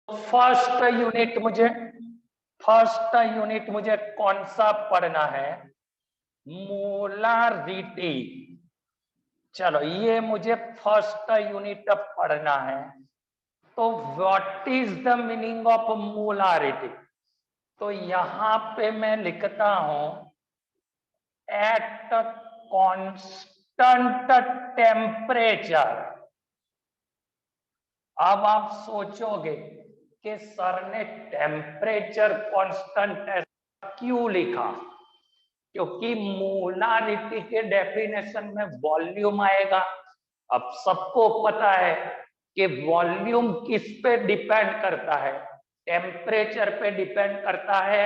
First unit मुझे कौन सा पढ़ना है? मोलारिटी। चलो ये मुझे फर्स्ट यूनिट पढ़ना है। तो what is the meaning of molarity? तो यहां पे मैं लिखता हूं एट कांस्टेंट टेम्परेचर। अब आप सोचोगे कि सर ने टेम्परेचर कांस्टेंट ऐसा क्यों लिखा? क्योंकि मोलारिटी के डेफिनेशन में वॉल्यूम आएगा। अब सबको पता है कि वॉल्यूम किस पे डिपेंड करता है? टेम्परेचर पे डिपेंड करता है।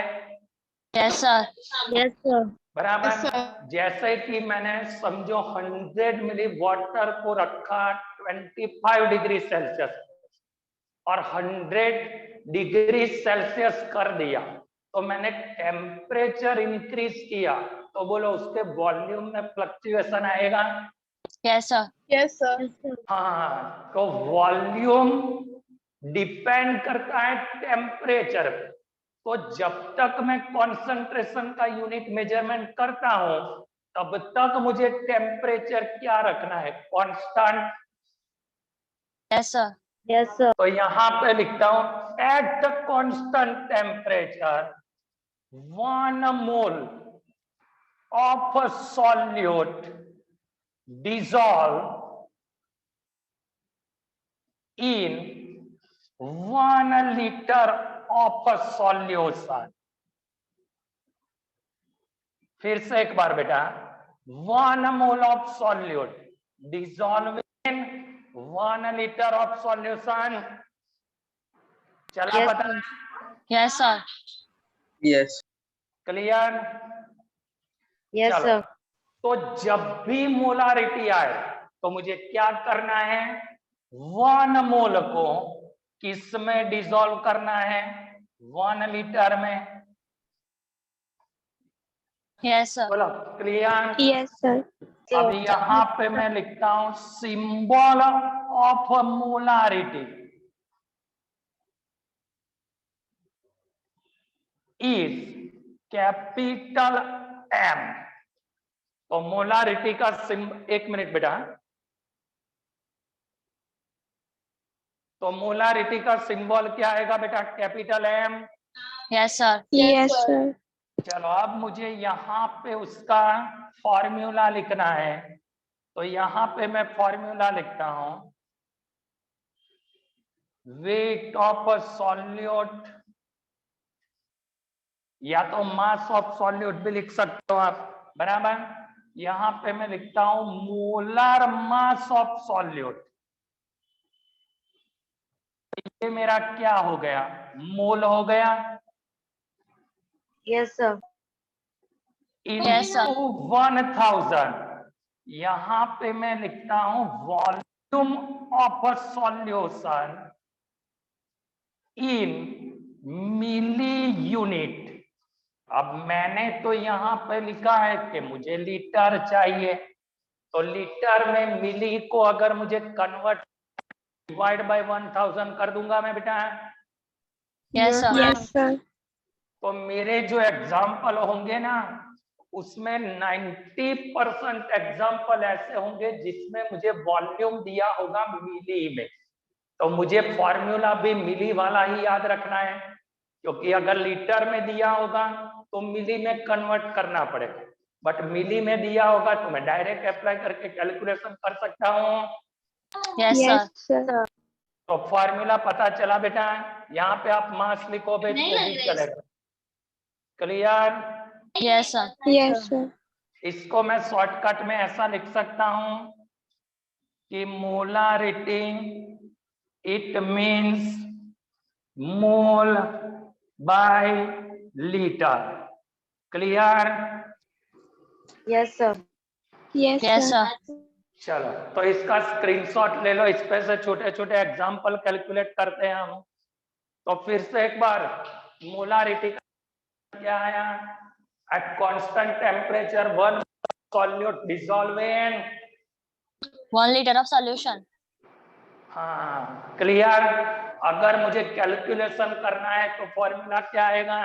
Yes sir. बराबर। जैसे कि मैंने समझो 100 मिली वाटर को रखा 25 डिग्री सेल्सियस और 100 डिग्री सेल्सियस कर दिया, तो मैंने टेम्परेचर इंक्रीज किया, तो बोलो उसके वॉल्यूम में फ्लक्चुएशन आएगा? Yes sir. हाँ, तो वॉल्यूम डिपेंड करता है टेम्परेचर पे। तो जब तक मैं कंसंट्रेशन का यूनिट मेजरमेंट करता हूं तब तक मुझे टेम्परेचर क्या रखना है? कांस्टेंट। Yes sir. तो यहां पे लिखता हूं at the constant temperature 1 mole of solute dissolve in 1 liter of solution। फिर से एक बार बेटा, 1 mole of solute dissolve in 1 liter of solution. चला पता? Yes sir. Yes. Clear? Yes sir. तो जब भी मोलारिटी आए तो मुझे क्या करना है? 1 मोल को किस में डिसॉल्व करना है? 1 लीटर में। Yes sir. बोलो क्लियर? Yes sir. अब यहां पे मैं लिखता हूं symbol of molarity is capital M. तो मोलारिटी का एक मिनट बेटा, तो मोलारिटी का सिंबल क्या आएगा बेटा? Capital M. Yes sir. Yes sir. चलो अब मुझे यहाँ पे उसका फॉर्मूला लिखना है, तो यहाँ पे मैं फॉर्मूला लिखता हूं वेट ऑफ सॉल्यूट, या तो मास ऑफ सॉल्यूट भी लिख सकते हो आप। बराबर। यहाँ पे मैं लिखता हूं मोलर मास ऑफ सॉल्यूट। ये मेरा क्या हो गया? मोल हो गया। Yes sir. इनटू 1000। यहाँ पे मैं लिखता हूं volume of solution in milli unit. अब मैंने तो यहाँ पे लिखा है कि मुझे लीटर चाहिए, तो लीटर में मिली को अगर मुझे कन्वर्ट डिवाइड बाय 1000 कर दूंगा मैं बेटा। Yes sir. Yes sir. तो मेरे जो एग्जाम्पल होंगे ना उसमें 90% एग्जाम्पल ऐसे होंगे जिसमें मुझे वॉल्यूम दिया होगा मिली में। तो मुझे फॉर्मूला भी मिली वाला ही याद रखना है, क्योंकि अगर लीटर में दिया होगा तो मिली में कन्वर्ट करना पड़ेगा, बट मिली में दिया होगा तो मैं डायरेक्ट अप्लाई करके कैलकुलेशन कर सकता हूँ। Yes sir. तो फॉर्मूला पता चला बेटा? यहाँ पे आप मास लिखोगे तो भी चलेगा। Clear? Yes sir. Yes sir. इसको मैं शॉर्टकट में ऐसा लिख सकता हूं कि molarity it means mole by litre. Clear? Yes sir. Yes sir. चलो तो इसका स्क्रीनशॉट ले लो, इस पे से छोटे छोटे एग्जांपल कैलकुलेट करते हैं हम। तो फिर से एक बार, मोलारिटी का क्या आया? At constant temperature 1 solute dissolve in 1 liter of solution। हाँ क्लियर? अगर मुझे कैलकुलेशन करना है तो फॉर्मूला क्या आएगा,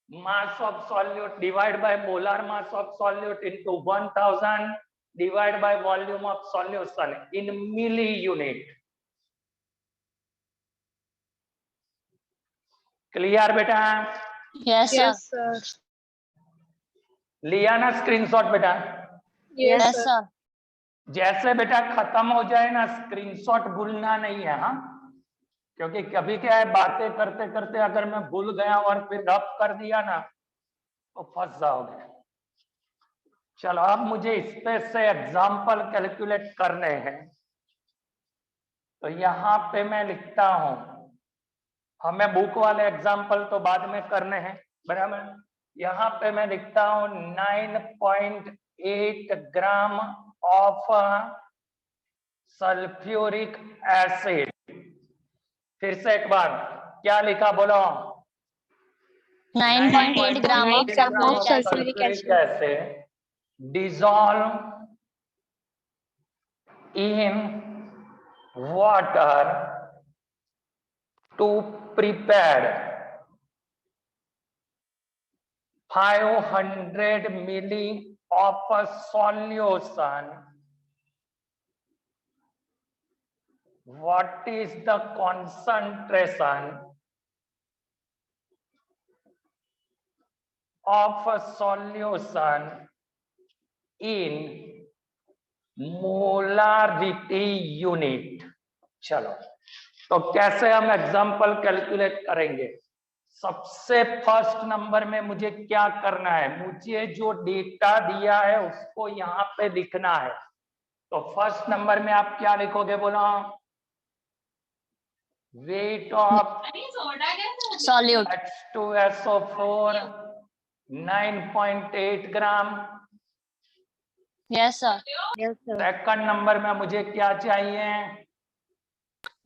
mass of solute divide by molar mass of solute into 1000 divide by volume of solution in milli unit. Clear बेटा? Yes, sir. Yes, sir. लिया ना स्क्रीनशॉट बेटा? Yes, Yes, sir. sir. जैसे बेटा खत्म हो जाए ना स्क्रीनशॉट भूलना नहीं है, हाँ, क्योंकि कभी क्या है बातें करते करते अगर मैं भूल गया और फिर रब कर दिया ना तो फंस जाओगे। चलो अब मुझे इस पे से एग्जाम्पल कैलकुलेट करने हैं, तो यहाँ पे मैं लिखता हूं, हमें बुक वाले एग्जाम्पल तो बाद में करने हैं, बराबर। यहाँ पे मैं लिखता हूं 9.8 ग्राम ऑफ सल्फ्यूरिक एसिड। फिर से एक बार क्या लिखा बोलो? 9.8 gram of 9.8 gram of sulfuric acid. sulfuric acid acid dissolve in water to prepare 500 milli of a solution. What is the concentration of a solution in molarity unit? चलो तो कैसे हम एग्जाम्पल कैलकुलेट करेंगे? सबसे फर्स्ट नंबर में मुझे क्या करना है, मुझे जो डेटा दिया है उसको यहाँ पे लिखना है। तो फर्स्ट नंबर में आप क्या लिखोगे बोलो? Weight of Solute. H2SO4 9.8 gram. Yes, sir. Yes, sir. Second number में मुझे क्या चाहिए?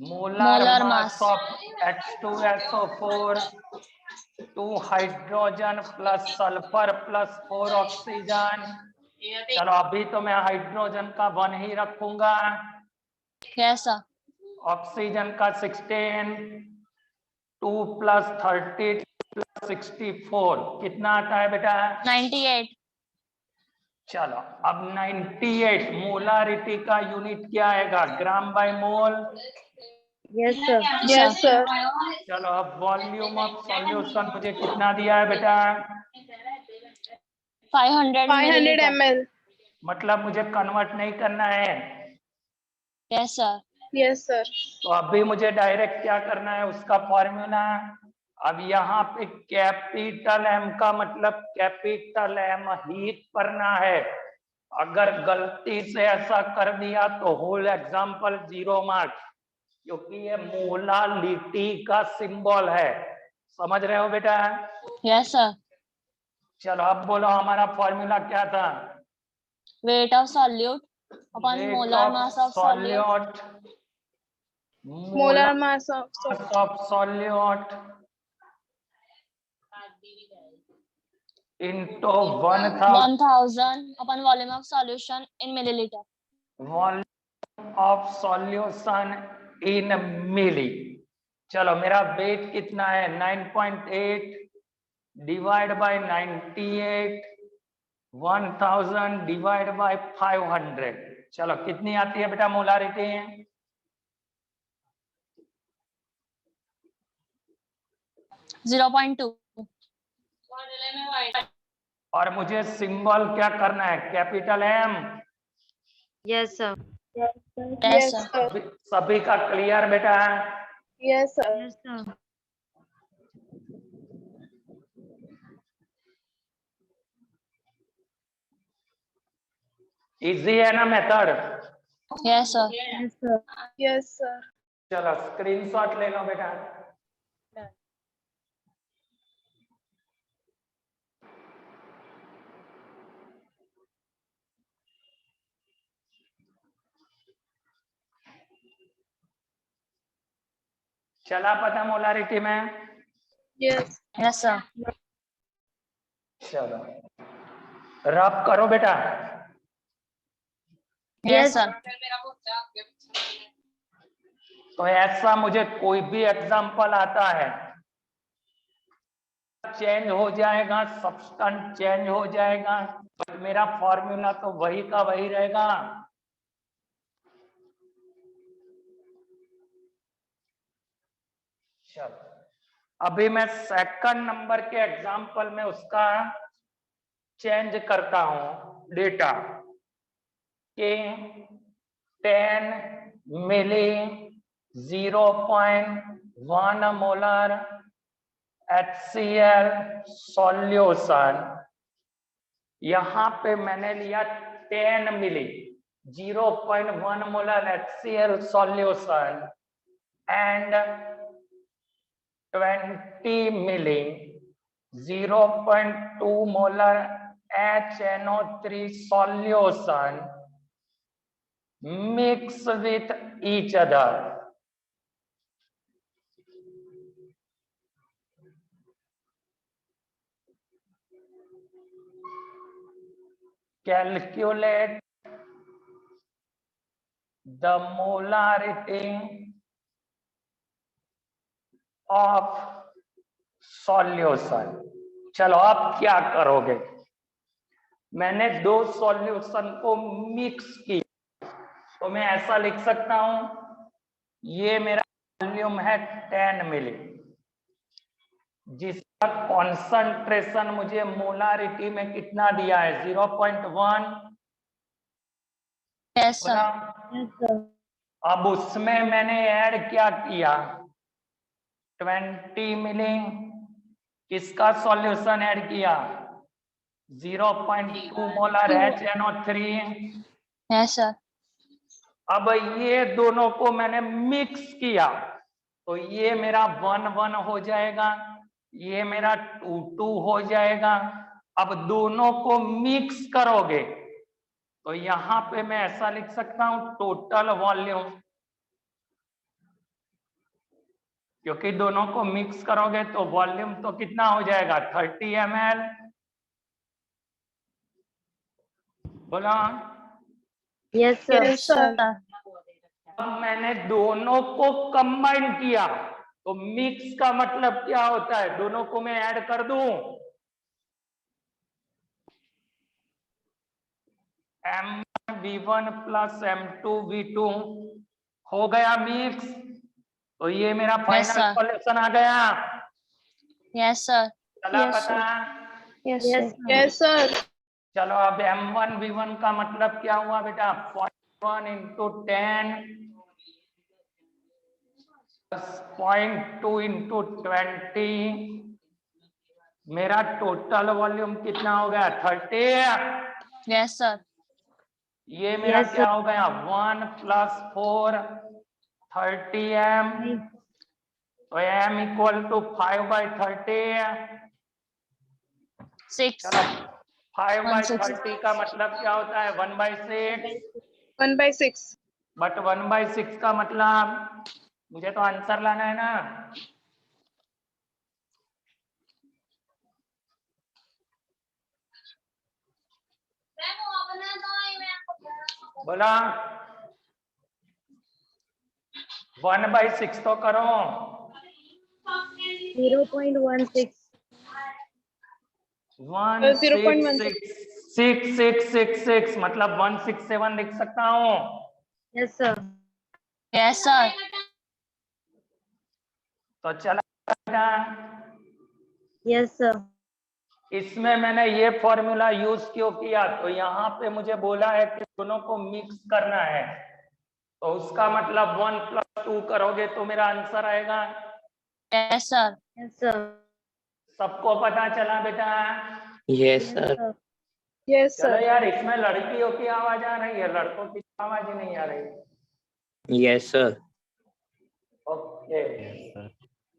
Molar Molar mass mass. Of H2SO4 2 hydrogen plus sulphur plus 4 oxygen. चलो अभी तो मैं हाइड्रोजन का 1 ही रखूंगा, Yes, sir. ऑक्सीजन का 16, 2 प्लस 30 प्लस 64 कितना आता है बेटा? 98. चलो अब 98 मोलारिटी का यूनिट क्या आएगा? ग्राम by mole. Yes, sir. Yes, sir. चलो अब वॉल्यूम ऑफ सॉल्यूशन मुझे कितना दिया है बेटा? 500 500 milliliter. ml. मतलब मुझे कन्वर्ट नहीं करना है। Yes, sir. Yes, sir. तो अभी मुझे डायरेक्ट क्या करना है उसका फॉर्मूला। अब यहाँ पे कैपिटल एम का मतलब कैपिटल एम ही करना है। अगर गलती से ऐसा कर दिया तो होल एग्जाम्पल 0 मार्क्स, क्योंकि ये मोलालिटी का सिंबल है। समझ रहे हो बेटा? Yes, sir. चलो अब बोलो हमारा फॉर्मूला क्या था? Weight of solute upon Weight molar of mass of solute. Molar mass of solute into 1000 1000 upon volume of solution in milliliter. volume of solution in milli। चलो मेरा वेट कितना है? 9.8 डिवाइड बाय 98 1000 डिवाइड बाय 500। चलो कितनी आती है बेटा molarity? 0.2. और मुझे सिंबल क्या करना है? Capital M. Yes, sir. Yes, sir. सभी का क्लियर बेटा? Yes, sir. Yes, sir. Easy है ना method? Yes, sir. Yes, sir. Yes, sir. चलो स्क्रीनशॉट ले लो बेटा। चला पता मोलारिटी में? Yes. Yes, sir. चलो रब करो बेटा। Yes, sir. तो ऐसा मुझे कोई भी एग्जाम्पल आता है, चेंज हो जाएगा, सब्सटेंस चेंज हो जाएगा, बट मेरा फॉर्मूला तो वही का वही रहेगा। चलो अभी मैं सेकंड नंबर के एग्जाम्पल में उसका चेंज करता हूं डेटा के 10 मिली 0.1 मोलर HCl सॉल्यूशन, यहां पे मैंने लिया 10 milli 0.1 molar HCl solution and 20 milli 0.2 molar HNO3 solution mix with each other. Calculate the molarity of solution. चलो आप क्या करोगे, मैंने दो सॉल्यूशन को मिक्स किया तो मैं ऐसा लिख सकता हूं, ये मेरा वॉल्यूम है 10 मिली, जिसका कॉन्सेंट्रेशन मुझे मोलारिटी में कितना दिया है 0.1। Yes, sir. अब उसमें मैंने ऐड क्या किया 20 मिली, किसका सॉल्यूशन ऐड किया 0.2 मोलर HNO3। Yes, sir. अब ये दोनों को मैंने मिक्स किया तो ये मेरा 1-1 हो जाएगा, ये मेरा 2-2 हो जाएगा। अब दोनों को मिक्स करोगे तो यहां पे मैं ऐसा लिख सकता हूं टोटल वॉल्यूम, क्योंकि दोनों को मिक्स करोगे तो वॉल्यूम तो कितना हो जाएगा 30 ml। बोला Yes, sir. Yes, sir. अब मैंने दोनों को कंबाइन किया तो मिक्स का मतलब क्या होता है, दोनों को मैं ऐड कर दूं, M1V1 प्लस M2V2 हो गया मिक्स, तो ये मेरा फाइनल sir. सॉल्यूशन आ गया। Yes, sir. चला Yes, पता? Yes, Yes, sir. yes, sir. चलो अब M1V1 का मतलब क्या हुआ बेटा, 0.1 into 10 0.2 into 20, मेरा टोटल वॉल्यूम कितना हो गया 30। Yes, sir. ये मेरा Yes, क्या हो गया 1 + 4 30 M, तो M = 5/30। 6. चलो 5/30 1/6. का मतलब क्या होता है 1/6, 1/6. बट 1/6 का मतलब मुझे तो आंसर लाना है ना। बोला 1/6 तो करो। 0.16. 16666 मतलब 167 लिख सकता हूँ। Yes, sir. Yes, sir. तो चला, Yes, sir. इसमें मैंने ये फॉर्मूला यूज क्यों किया, तो यहाँ पे मुझे बोला है कि दोनों को मिक्स करना है, तो उसका मतलब 1 + 2 करोगे तो मेरा आंसर आएगा। Yes, sir. Yes, sir. सबको पता चला बेटा? Yes, sir. Yes, चलो sir. यार, इसमें लड़कियों की आवाज आ रही है, लड़कों की आवाज ही नहीं आ रही। Yes, sir. ओके,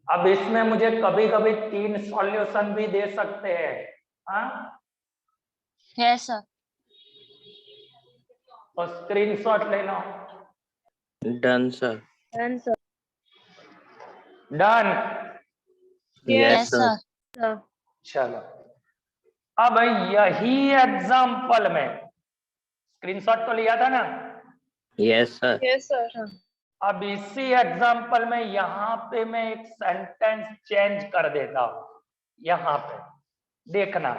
अब इसमें मुझे कभी कभी 3 सॉल्यूशन भी दे सकते हैं। हाँ, Yes, sir. तो स्क्रीनशॉट ले लो। Done, sir. Done, sir. Done. Yes, sir. Sir. चलो अब यही एग्जाम्पल में स्क्रीनशॉट तो लिया था ना, Yes, sir. Yes, sir. अब इसी एग्जाम्पल में यहाँ पे मैं एक सेंटेंस चेंज कर देता हूं, यहाँ पे देखना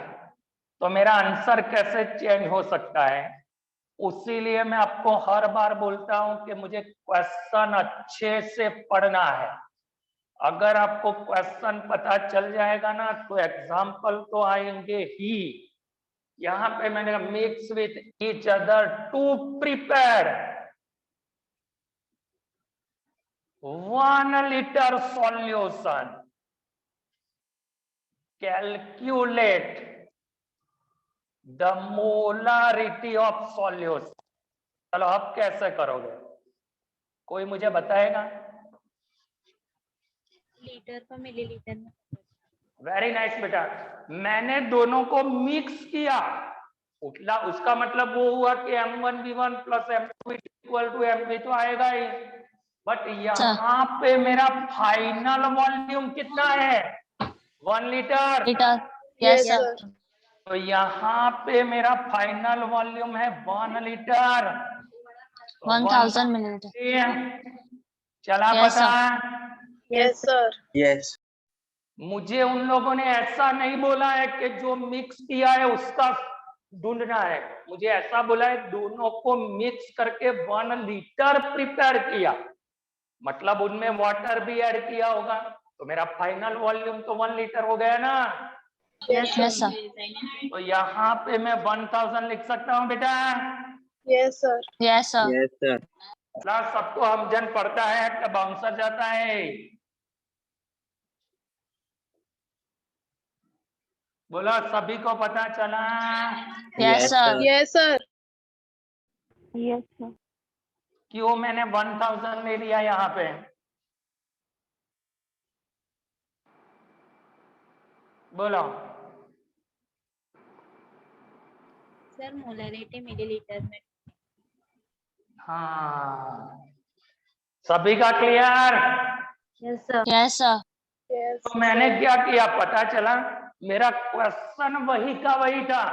तो मेरा आंसर कैसे चेंज हो सकता है। उसीलिए मैं आपको हर बार बोलता हूं कि मुझे क्वेश्चन अच्छे से पढ़ना है। अगर आपको क्वेश्चन पता चल जाएगा ना तो एग्जाम्पल तो आएंगे ही। यहाँ पे मैंने mix with each other to prepare 1 liter solution, calculate the molarity of solution। चलो अब कैसे करोगे, कोई मुझे बताएगा? लीटर पर मिलीलीटर में। वेरी नाइस बेटा, मैंने दोनों को मिक्स किया, उसका मतलब वो हुआ कि M1V1 plus M2 equal to MV तो आएगा ही, बट यहाँ पे मेरा फाइनल वॉल्यूम कितना है? 1 लीटर। लीटर। Yes sir. तो यहाँ पे मेरा फाइनल वॉल्यूम है 1 लीटर, 1000 मिलीलीटर। चला Yes, पता? Yes sir. Yes. मुझे उन लोगों ने ऐसा नहीं बोला है कि जो मिक्स किया है उसका ढूंढना है, मुझे ऐसा बोला है दोनों को मिक्स करके 1 लीटर प्रिपेयर किया, मतलब उनमें वाटर भी ऐड किया होगा, तो मेरा फाइनल वॉल्यूम तो 1 लीटर हो गया ना। Yes sir. तो यहाँ पे मैं 1000 लिख सकता हूँ बेटा? Yes sir. Yes sir. Yes, sir. Class सबको हमजन पढ़ता है तब बाउंसर जाता है। बोला सभी को पता चला? Yes sir. Yes sir. Yes sir. क्यों मैंने 1000 ले लिया यहाँ पे? बोलो। सर मोलरिटी मिलीलीटर में। हाँ, सभी का clear? Yes sir. Yes sir. तो मैंने क्या किया पता चला, मेरा क्वेश्चन वही का वही था,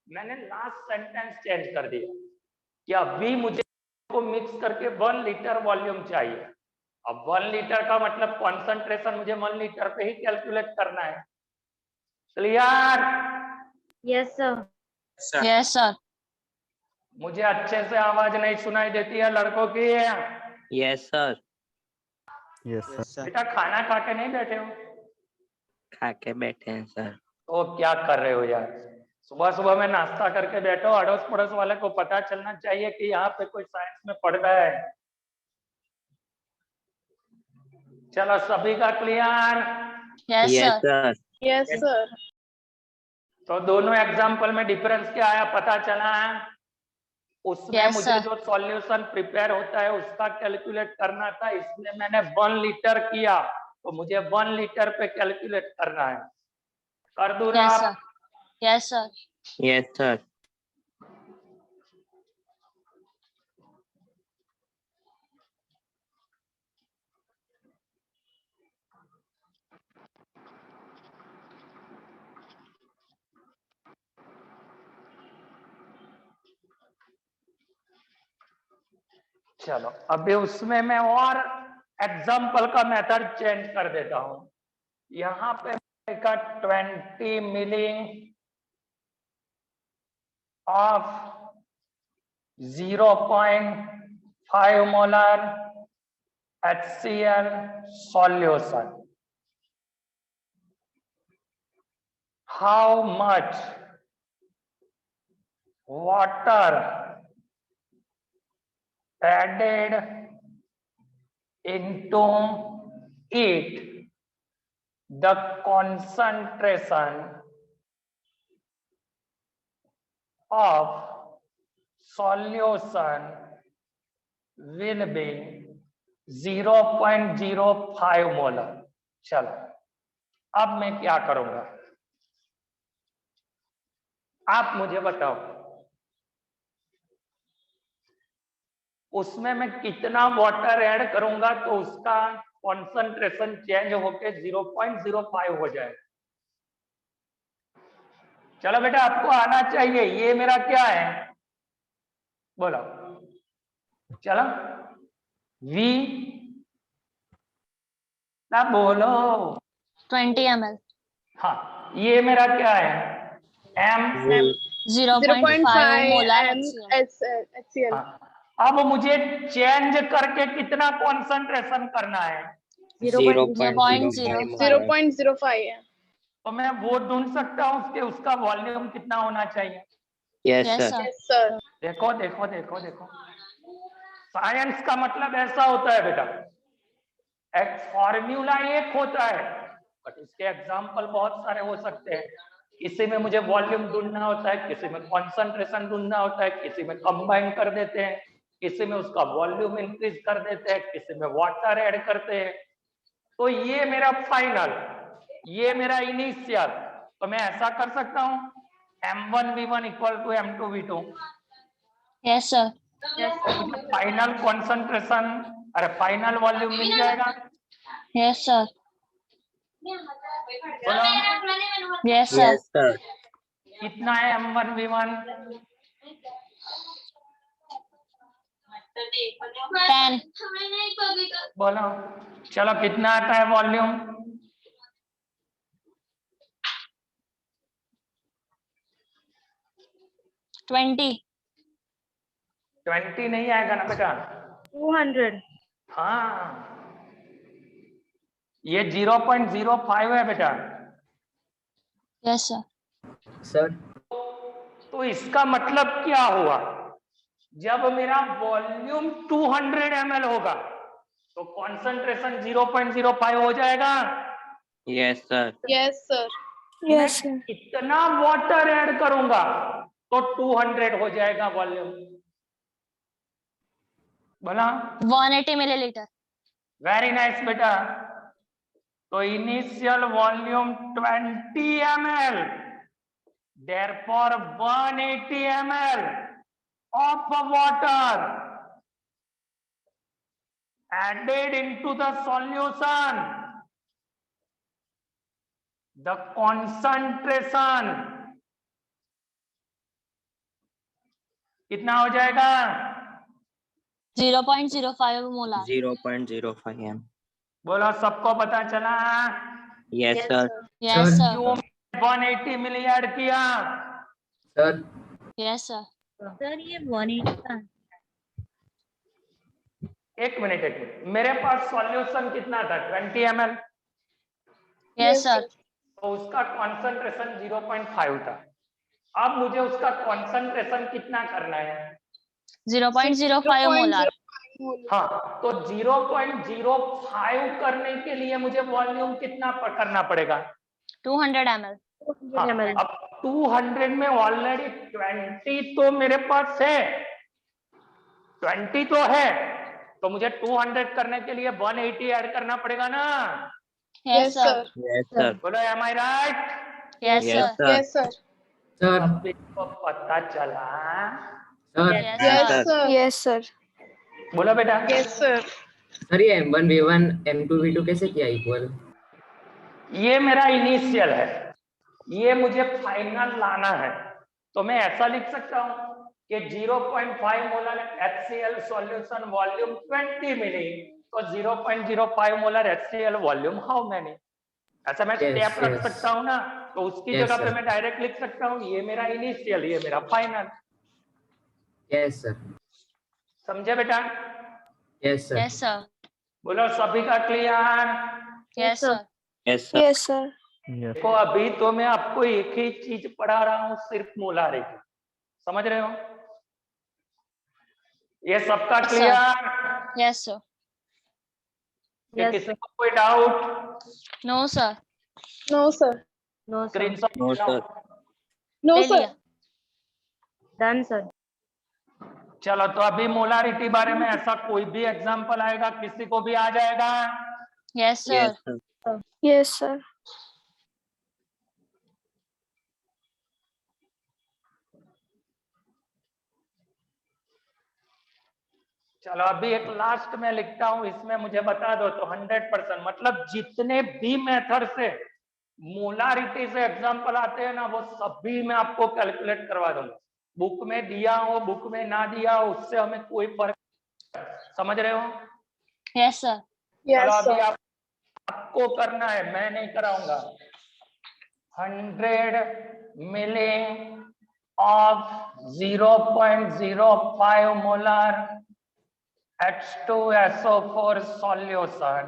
मैंने लास्ट सेंटेंस चेंज कर दिया कि अभी मुझे को मिक्स करके 1 लीटर वॉल्यूम चाहिए। अब 1 लीटर का मतलब कॉन्सेंट्रेशन मुझे 1 लीटर पे ही कैलकुलेट करना है। Clear? Yes sir. Yes sir. मुझे अच्छे से आवाज नहीं सुनाई देती है लड़कों की? Yes, sir. Yes, sir. बेटा खाना खा के नहीं बैठे हो खा के बैठे हैं सर। तो क्या कर रहे हो यार? सुबह सुबह में नाश्ता करके बैठो, अड़ोस पड़ोस वाले को पता चलना चाहिए कि यहाँ पे कोई साइंस में पढ़ रहा है। चलो सभी का clear? Yes Yes, sir. sir. Yes sir. तो दोनों एग्जाम्पल में डिफरेंस क्या आया पता चला है? उसमें Yes, मुझे sir. जो सॉल्यूशन प्रिपेयर होता है उसका कैलकुलेट करना था, इसमें मैंने 1 लीटर किया तो मुझे 1 लीटर पे कैलकुलेट करना है। कर दूं ना यस आप? Sir. Yes sir. Yes, sir. चलो अभी उसमें मैं और एग्जाम्पल का मेथड चेंज कर देता हूं। यहाँ पे का 20 milli of 0.5 molar HCl solution, how much water added into it, the concentration of solution will be 0.05 molar. चलो अब मैं क्या करूंगा आप मुझे बताओ, उसमें मैं कितना वाटर ऐड करूंगा तो उसका कॉन्सेंट्रेशन चेंज होके 0.05 हो जाए। चलो बेटा आपको आना चाहिए, ये मेरा क्या है बोलो। चलो V ना बोलो। 20 ml. हाँ, ये मेरा क्या है? M। 0.5 molar HCl. HCl. हाँ, अब मुझे चेंज करके कितना कॉन्सेंट्रेशन करना है? 0.05. 0.05 है. तो मैं वो ढूंढ सकता हूँ उसके, उसका वॉल्यूम कितना होना चाहिए? Yes, Yes, sir. sir. Yes, sir. देखो देखो देखो देखो, साइंस का मतलब ऐसा होता है बेटा, एक फॉर्मूला एक होता है बट उसके एग्जाम्पल बहुत सारे हो सकते हैं। किसी में मुझे वॉल्यूम ढूंढना होता है, किसी में कॉन्सेंट्रेशन ढूंढना होता है, किसी में कंबाइन कर देते हैं, किसी में उसका वॉल्यूम इंक्रीज कर देते हैं, किसी में वाटर ऐड करते हैं। तो ये मेरा फाइनल, ये मेरा इनिशियल। तो मैं ऐसा कर सकता हूँ M1V1 equal to M2V2। Yes, sir. Yes, तो sir. मुझे फाइनल कॉन्सेंट्रेशन, अरे फाइनल वॉल्यूम मिल जाएगा। Yes, sir. बोलो Yes, sir. Yes, sir. कितना है M1V1? 10. बोलो चलो कितना आता है वॉल्यूम? 20. 20 नहीं आएगा ना बेटा? 200. हाँ, ये 0.05 है बेटा। Yes, sir. Sir. तो इसका मतलब क्या हुआ? जब मेरा वॉल्यूम 200 ml होगा तो कॉन्सेंट्रेशन 0.05 हो जाएगा। Yes, sir. Yes, sir. मैं कितना वाटर ऐड करूंगा तो 200 हो जाएगा वॉल्यूम? बोला 180 milliliter. वेरी नाइस बेटा। तो initial volume 20 ml, therefore 180 ml of water added into the solution. The concentration कितना हो जाएगा? 0.05 molar. 0.05 m. बोलो सबको पता चला? Yes, Yes, sir. sir. Yes, sir. क्यों 180 मिली ऐड किया? Sir. Yes, sir. Sir, ये 180 का. एक मिनट, मेरे पास सॉल्यूशन कितना था? 20 ml। Yes, sir. तो उसका कॉन्सेंट्रेशन 0.5 था। अब मुझे उसका कॉन्सेंट्रेशन कितना करना है? 0.05 molar. हाँ, तो 0.05 करने के लिए मुझे वॉल्यूम कितना करना पड़ेगा? 200 ml. हाँ, अब 200 में ऑलरेडी 20 तो मेरे पास है, 20 तो है, तो मुझे 200 करने के लिए 180 ऐड करना पड़ेगा ना? Yes, sir. Yes, sir. बोलो am I right? Yes, Yes, sir. sir. Yes, sir. Sir. सभी को पता चला? Sir. Yes, Yes, sir. sir. Yes, sir. बोलो बेटा। Yes, sir. सर ये M1V1 M2V2 कैसे किया इक्वल? ये मेरा इनिशियल है, ये मुझे फाइनल लाना है। तो मैं ऐसा लिख सकता हूं कि 0.5 मोलर HCl सॉल्यूशन वॉल्यूम 20 मिली, तो 0.05 molar HCl volume how many? ऐसा मैं स्टेप रख सकता हूं ना, तो उसकी जगह पे मैं डायरेक्ट लिख सकता हूं ये मेरा इनिशियल, ये मेरा फाइनल। Yes sir. समझे बेटा? Yes sir. Yes, sir. बोलो सभी का clear? Yes, sir. Yes, sir. Yes, sir. Yes. देखो अभी तो मैं आपको एक ही चीज पढ़ा रहा हूं, सिर्फ मोलारिटी। समझ रहे हो? ये सबका Yes, sir. Clear? Yes, sir. ये किसी को कोई doubt? No, sir. No, sir. No, sir. Screenshot No, sir. No, ले sir. लिया. Done, sir. चलो, तो अभी मोलारिटी बारे में ऐसा कोई भी एग्जांपल आएगा, किसी को भी आ जाएगा? Yes, sir. Yes, sir. Yes, sir. चलो अभी एक लास्ट में लिखता हूं, इसमें मुझे बता दो तो 100%, मतलब जितने भी मेथड से मोलारिटी से एग्जांपल आते हैं ना, वो सभी मैं आपको कैलकुलेट करवा दूंगा। बुक में दिया हो, बुक में ना दिया हो, उससे हमें कोई फर्क। समझ रहे हो? Yes, sir. चलो अभी आपको करना है, मैं नहीं कराऊंगा। 100 मिली of 0.05 molar H2SO4 solution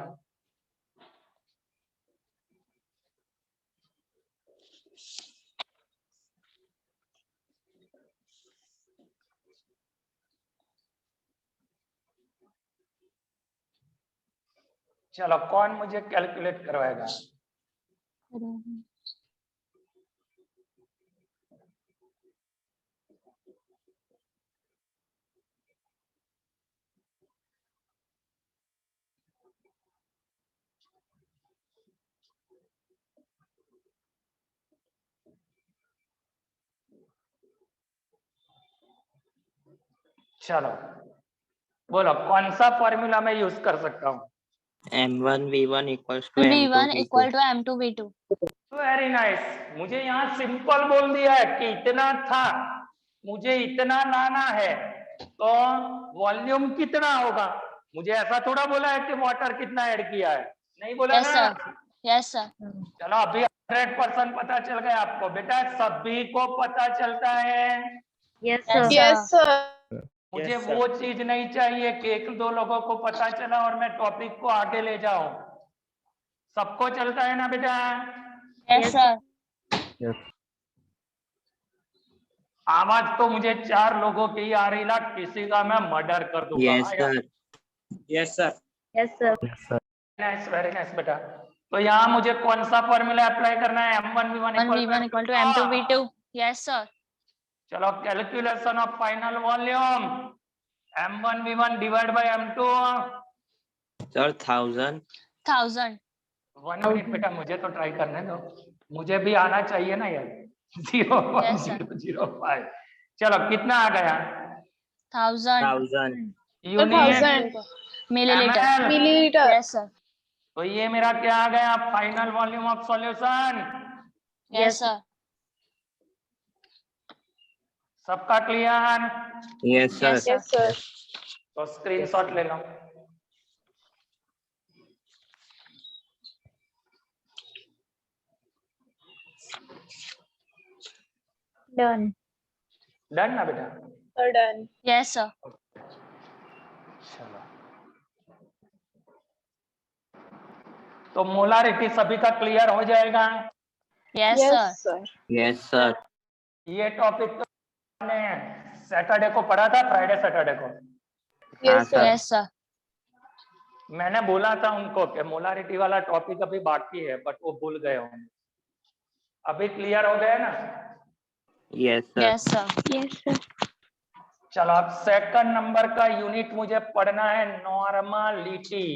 चलो कौन मुझे कैलकुलेट करवाएगा? चलो बोलो कौन सा फॉर्मूला मैं यूज कर सकता हूँ? M1V1 equals to V1 M2V2. equal to M2V2. Very nice. मुझे यहाँ सिंपल बोल दिया है कि इतना था, मुझे इतना लाना है, तो वॉल्यूम कितना होगा? मुझे ऐसा थोड़ा बोला है कि वाटर कितना ऐड किया है, नहीं बोला Yes, ना। sir. Yes, sir. चलो अभी 100% पता चल गया आपको। बेटा सभी को पता चलता है। Yes, Yes, sir. yes, sir. मुझे वो चीज नहीं चाहिए कि एक दो लोगों को पता चला और मैं टॉपिक को आगे ले जाऊं। सबको चलता है ना बेटा? Yes, sir. आवाज तो मुझे 4 लोगों की ही आ रही ला, किसी का मैं मर्डर कर दूंगा। Yes, sir. Yes, sir. Yes, sir. Nice, very nice बेटा। तो यहाँ मुझे कौन सा फॉर्मूला अप्लाई करना है? V1 equal to M2V2. Yes, sir. चलो calculation of final volume M1V1 divide by M2। Sir, 1000. 1000. 1 minute बेटा, मुझे तो ट्राई करने दो, मुझे भी आना चाहिए ना यार। Yes, sir. 0.005। चलो कितना आ गया? 1000. 1000. Unit Milliliter. ml। Yes, sir. तो ये मेरा क्या आ गया? Final volume of solution. Yes, sir. सबका clear? Yes, sir. Yes, sir. तो स्क्रीनशॉट ले लो। Done. डन ना बेटा? Yes, sir. चलो तो मोलारिटी सभी का क्लियर हो जाएगा। Yes, sir. Yes, sir. ये टॉपिक तो हमने सैटरडे को पढ़ा था, फ्राइडे सैटरडे को। हाँ, sir. Yes, sir. मैंने बोला था उनको कि मोलारिटी वाला टॉपिक अभी बाकी है, बट वो भूल गए होंगे। अभी क्लियर हो गया ना? Yes, sir. Yes, sir. Yes, sir. चलो अब सेकंड नंबर का यूनिट मुझे पढ़ना है, नॉर्मलिटी।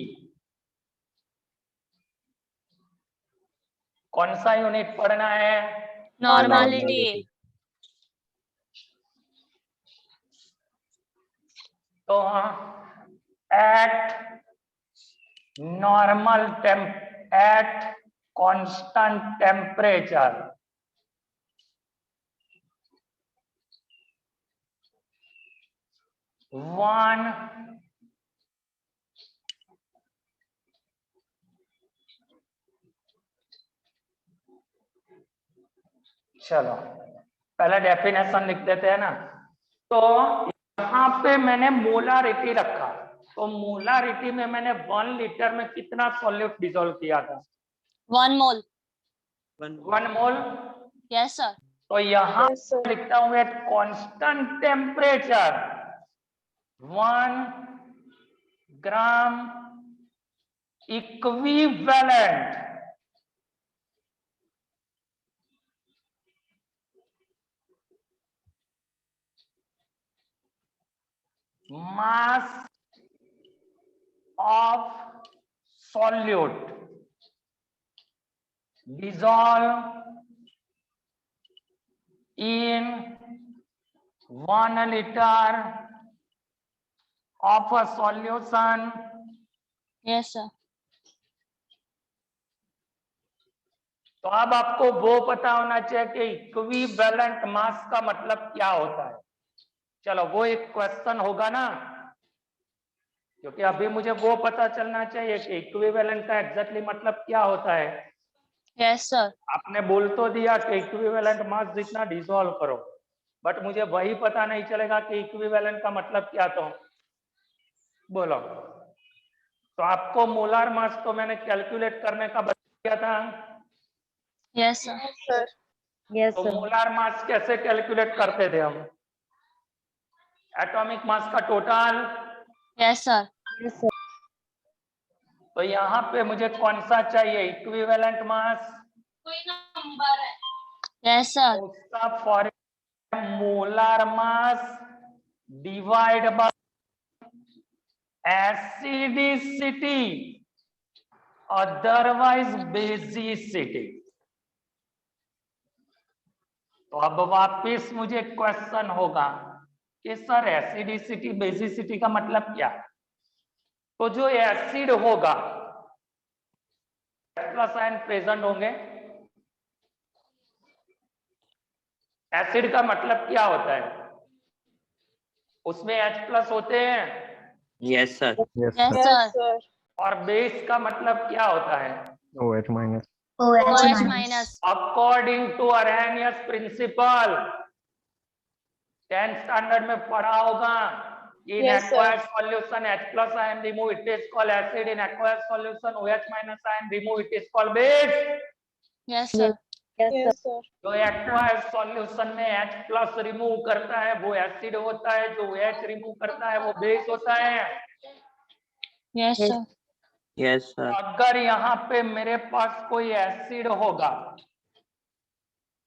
कौन सा यूनिट पढ़ना है? Normality. तो eight normal at constant temperature one चलो पहले डेफिनेशन लिख देते हैं ना। तो यहाँ पे मैंने मोलारिटी रखा, तो मोलारिटी में मैंने 1 लीटर में कितना सॉल्यूट डिसॉल्व किया था? 1 mole. 1 मोल। Yes, sir. तो यहाँ लिखता हूँ eight constant temperature 1 gram equivalent mass of solute dissolve in 1 liter of a solution। Yes, sir. तो अब आपको वो पता होना चाहिए कि इक्विवेलेंट मास का मतलब क्या होता है। चलो वो एक क्वेश्चन होगा ना, क्योंकि अभी मुझे वो पता चलना चाहिए कि इक्विवेलेंट का एग्जैक्टली मतलब क्या होता है। Yes, sir. आपने बोल तो दिया कि इक्विवेलेंट मास जितना डिसॉल्व करो, बट मुझे वही पता नहीं चलेगा कि इक्विवेलेंट का मतलब क्या। तो बोलो, तो आपको मोलार मास तो मैंने कैलकुलेट करने का बताया था। Yes, sir. Yes, तो sir. मोलार मास कैसे कैलकुलेट करते थे हम? एटॉमिक मास का total. Yes, sir. Yes, sir. तो यहाँ पे मुझे कौन सा चाहिए? Equivalent mass. Yes, sir. उसका formula molar mass divide by acidity, otherwise basicity. तो अब वापिस मुझे क्वेश्चन होगा कि सर एसिडिसिटी बेसिसिटी का मतलब क्या? तो जो एसिड होगा प्लस आयन प्रेजेंट होंगे। एसिड का मतलब क्या होता है? उसमें H प्लस होते हैं। Yes, sir. Yes, Yes, sir. sir. और बेस का मतलब क्या होता है? OH minus. OH minus. According to Arrhenius principle, 10th standard में पढ़ा होगा। In aqueous solution H plus ion remove, it is called acid. In aqueous solution OH minus ion remove, it is called base. Yes, sir. Yes, sir. जो aqueous solution में H plus remove करता है वो acid होता है, जो OH remove करता है वो बेस होता है। Yes, sir. Yes, sir. अगर यहाँ पे मेरे पास कोई एसिड होगा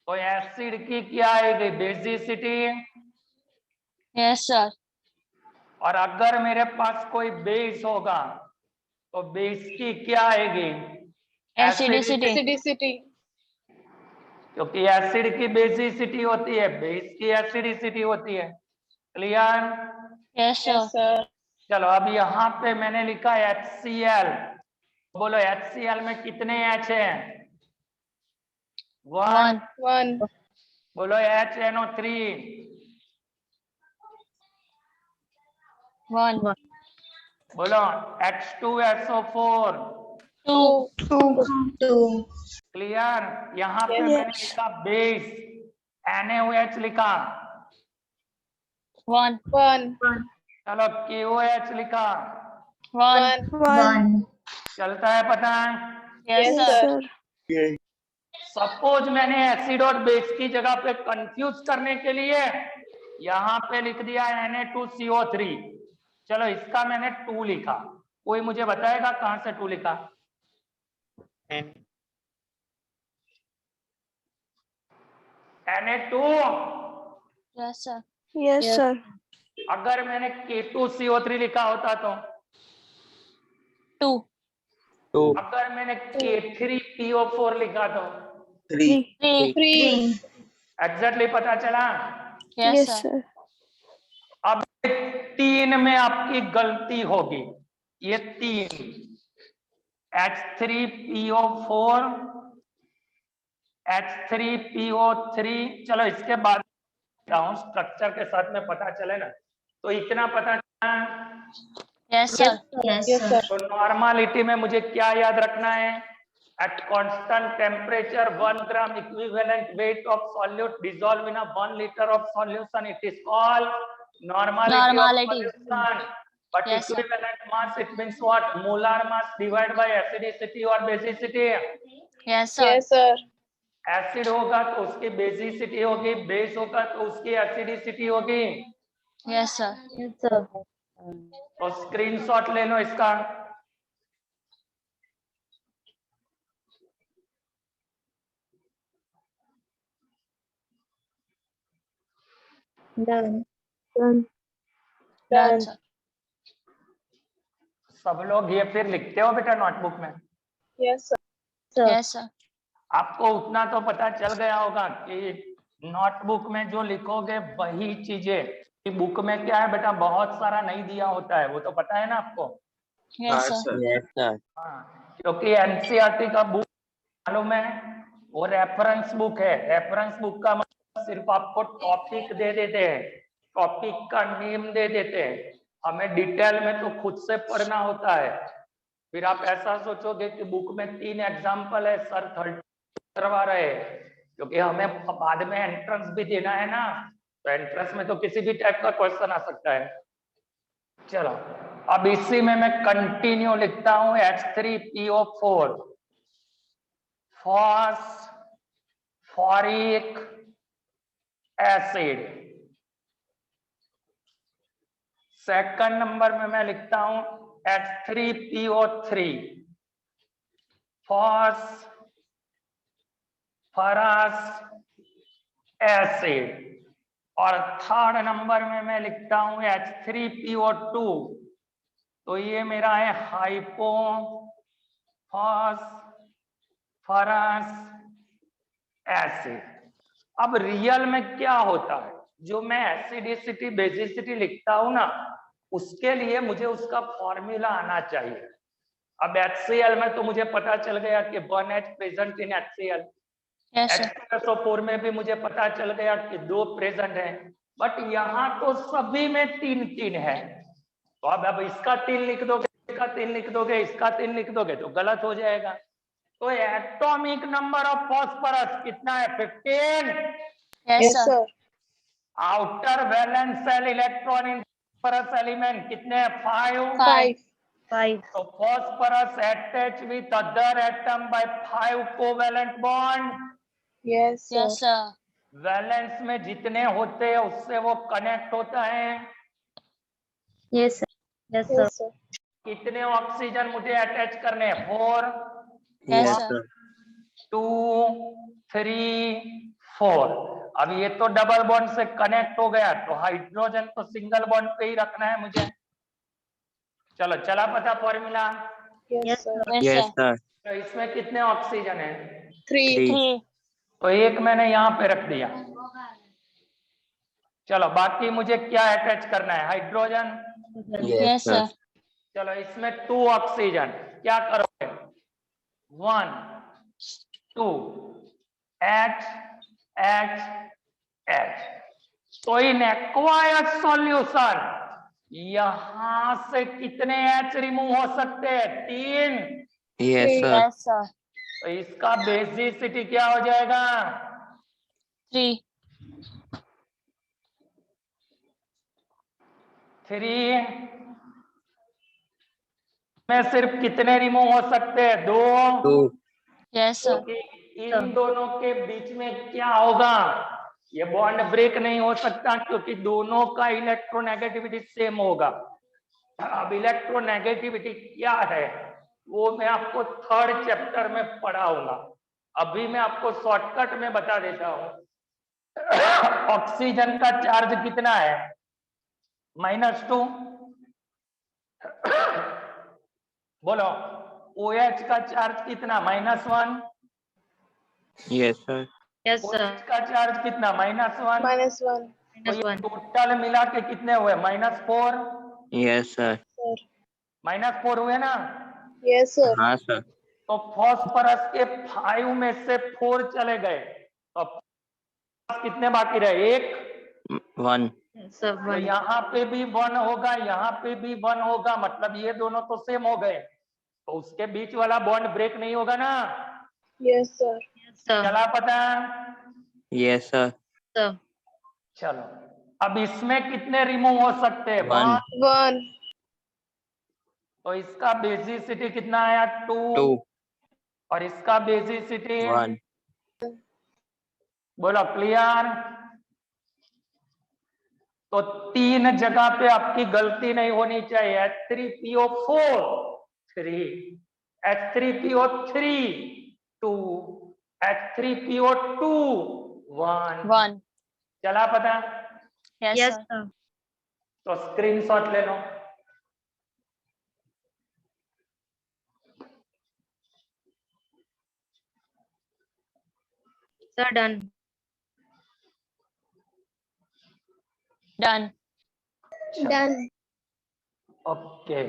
तो एसिड की क्या आएगी? बेसिसिटी। Yes, sir. और अगर मेरे पास कोई बेस होगा तो बेस की क्या आएगी? Acidicity. क्योंकि एसिड की बेसिसिटी होती है, बेस की एसिडिसिटी होती है। क्लियर? Yes, sir. चलो अब यहाँ पे मैंने लिखा HCl। बोलो HCl में कितने H हैं? 1। 1. बोलो HNO3। 1. बोलो H2SO4। 2. क्लियर? यहाँ पे मैंने लिखा बेस, NaOH लिखा। 1. चलो KOH लिखा। 1. चलता है पता? Yes, sir. सपोज मैंने एसिड और बेस की जगह पे कंफ्यूज करने के लिए यहाँ पे लिख दिया Na2CO3। चलो इसका मैंने 2 लिखा। कोई मुझे बताएगा कहां से 2 लिखा? Na2। Yes, sir. Yes, sir. अगर मैंने K2CO3 लिखा होता तो? 2. 2, अगर मैंने K3PO4 लिखा तो? 3, 3. एग्जैक्टली पता चला? Yes, sir. अब 3 में आपकी गलती होगी। ये 3 H3PO4, H3PO3। चलो इसके बाद स्ट्रक्चर के साथ में पता चले ना। तो इतना पता चला। Yes, sir. तो नॉर्मालिटी में मुझे क्या याद रखना है? Eight constant temperature 1 gram equivalent weight of solute dissolve in 1 liter of solution, it is called normality of solution. But Yes, sir. equivalent mass, it means what? Molar mass divided by acidicity or basicity. Yes, sir. Acid होगा तो उसकी basicity होगी, base होगा तो उसकी एसिडिसिटी होगी। Yes, sir. Yes, sir. तो screenshot ले लो इसका। Done. Done, sir. सब लोग ये फिर लिखते हो बेटा नोटबुक में? Sir. Yes, sir. आपको उतना तो पता चल गया होगा कि नोटबुक में जो लिखोगे वही चीजें कि बुक में क्या है बेटा, बहुत सारा नहीं दिया होता है, वो तो पता है ना आपको। Yes, sir. yes, sir. हाँ, क्योंकि एनसीईआरटी का बुक मालूम है वो रेफरेंस बुक है। रेफरेंस बुक का मतलब सिर्फ आपको टॉपिक दे देते हैं, टॉपिक का नेम दे देते हैं, हमें डिटेल में तो खुद से पढ़ना होता है। फिर आप ऐसा सोचोगे कि बुक में 3 एग्जाम्पल है, सर 30 करवा रहे हैं, क्योंकि हमें बाद में एंट्रेंस भी देना है ना, तो एंट्रेंस में तो किसी भी टाइप का क्वेश्चन आ सकता है। चलो अब इसी में मैं कंटिन्यू लिखता हूं H3PO4 phosphoric acid. Second number में मैं लिखता हूं H3PO3 फॉस्फरस एसिड। और थर्ड नंबर में मैं लिखता हूं H3PO2, तो ये मेरा है हाइपोफॉस्फरस एसिड। अब रियल में क्या होता है, जो मैं एसिडिसिटी बेसिसिटी लिखता हूं ना, उसके लिए मुझे उसका फॉर्मूला आना चाहिए। अब HCl में तो मुझे पता चल गया कि 1H present in HCl। Yes, sir. H2SO4 में भी मुझे पता चल गया कि 2 प्रेजेंट है, बट यहाँ तो सभी में 3 है। तो अब इसका 3 लिख दोगे, इसका 3 लिख दोगे, इसका 3 लिख दोगे तो गलत हो जाएगा। तो एटॉमिक नंबर ऑफ फॉस्फोरस कितना है? 15। Yes, Yes, sir. sir. Outer valence shell electron in phosphorus element कितने हैं? 5। 5. तो phosphorus attach with other atom by 5 covalent bond. Yes, sir. Yes, sir. Valence में जितने होते हैं उससे वो कनेक्ट होता है। Yes, sir. Yes, sir. Yes, sir. कितने ऑक्सीजन मुझे अटैच करने हैं? 4। Yes, Yes, sir. sir. 2 3 4। अब ये तो डबल बॉन्ड से कनेक्ट हो गया, तो हाइड्रोजन तो सिंगल बॉन्ड पे ही रखना है मुझे। चलो चला पता formula. Yes, sir. Yes, Yes, sir. sir. तो इसमें कितने ऑक्सीजन है? 3. 3. 3. तो एक मैंने यहाँ पे रख दिया। चलो बाकी मुझे क्या अटैच करना है? Hydrogen. Yes, Yes, sir. sir. चलो इसमें 2 ऑक्सीजन, क्या करोगे? 1 2 H H H। तो इन एक्वायर्ड सॉल्यूशन यहां से कितने H रिमूव हो सकते हैं? 3। Yes, sir. Yes, sir. तो इसका बेसिसिटी क्या हो जाएगा? 3. 3 में सिर्फ कितने रिमूव हो सकते हैं? 2। 2. Yes, sir. क्योंकि इन दोनों के बीच में क्या होगा? ये बॉन्ड ब्रेक नहीं हो सकता, क्योंकि दोनों का इलेक्ट्रोनेगेटिविटी सेम होगा। अब इलेक्ट्रोनेगेटिविटी क्या है वो मैं आपको 3rd चैप्टर में पढ़ाऊंगा। अभी मैं आपको शॉर्टकट में बता देता हूं। ऑक्सीजन का चार्ज कितना है? -2। बोलो OH का चार्ज कितना? -1। Yes, sir. Yes, OH sir. का चार्ज कितना? -1। -1. तो ये टोटल मिला के कितने हुए? -4। Yes, sir. Sir. -4 हुए ना? Yes, sir. हाँ sir. तो फॉस्फोरस के 5 में से 4 चले गए, तो कितने बाकी रहे? 1। 1. Sir. तो यहाँ पे भी 1 होगा, यहाँ पे भी 1 होगा, मतलब ये दोनों तो सेम हो गए, तो उसके बीच वाला बॉन्ड ब्रेक नहीं होगा ना? Yes, sir. Yes, sir. चला पता? Yes, sir. Sir. चलो अब इसमें कितने रिमूव हो सकते हैं? 1. 1. तो इसका बेसिसिटी कितना आया? 2। 2. और इसका बेसिसिटी 1. बोलो क्लियर? तो 3 जगह पे आपकी गलती नहीं होनी चाहिए। H3PO4 3, H3PO3 2, H3PO2 1। 1. चला पता? Yes, Yes, sir. sir. तो स्क्रीनशॉट ले लो। Sir, done. Done. Done. Okay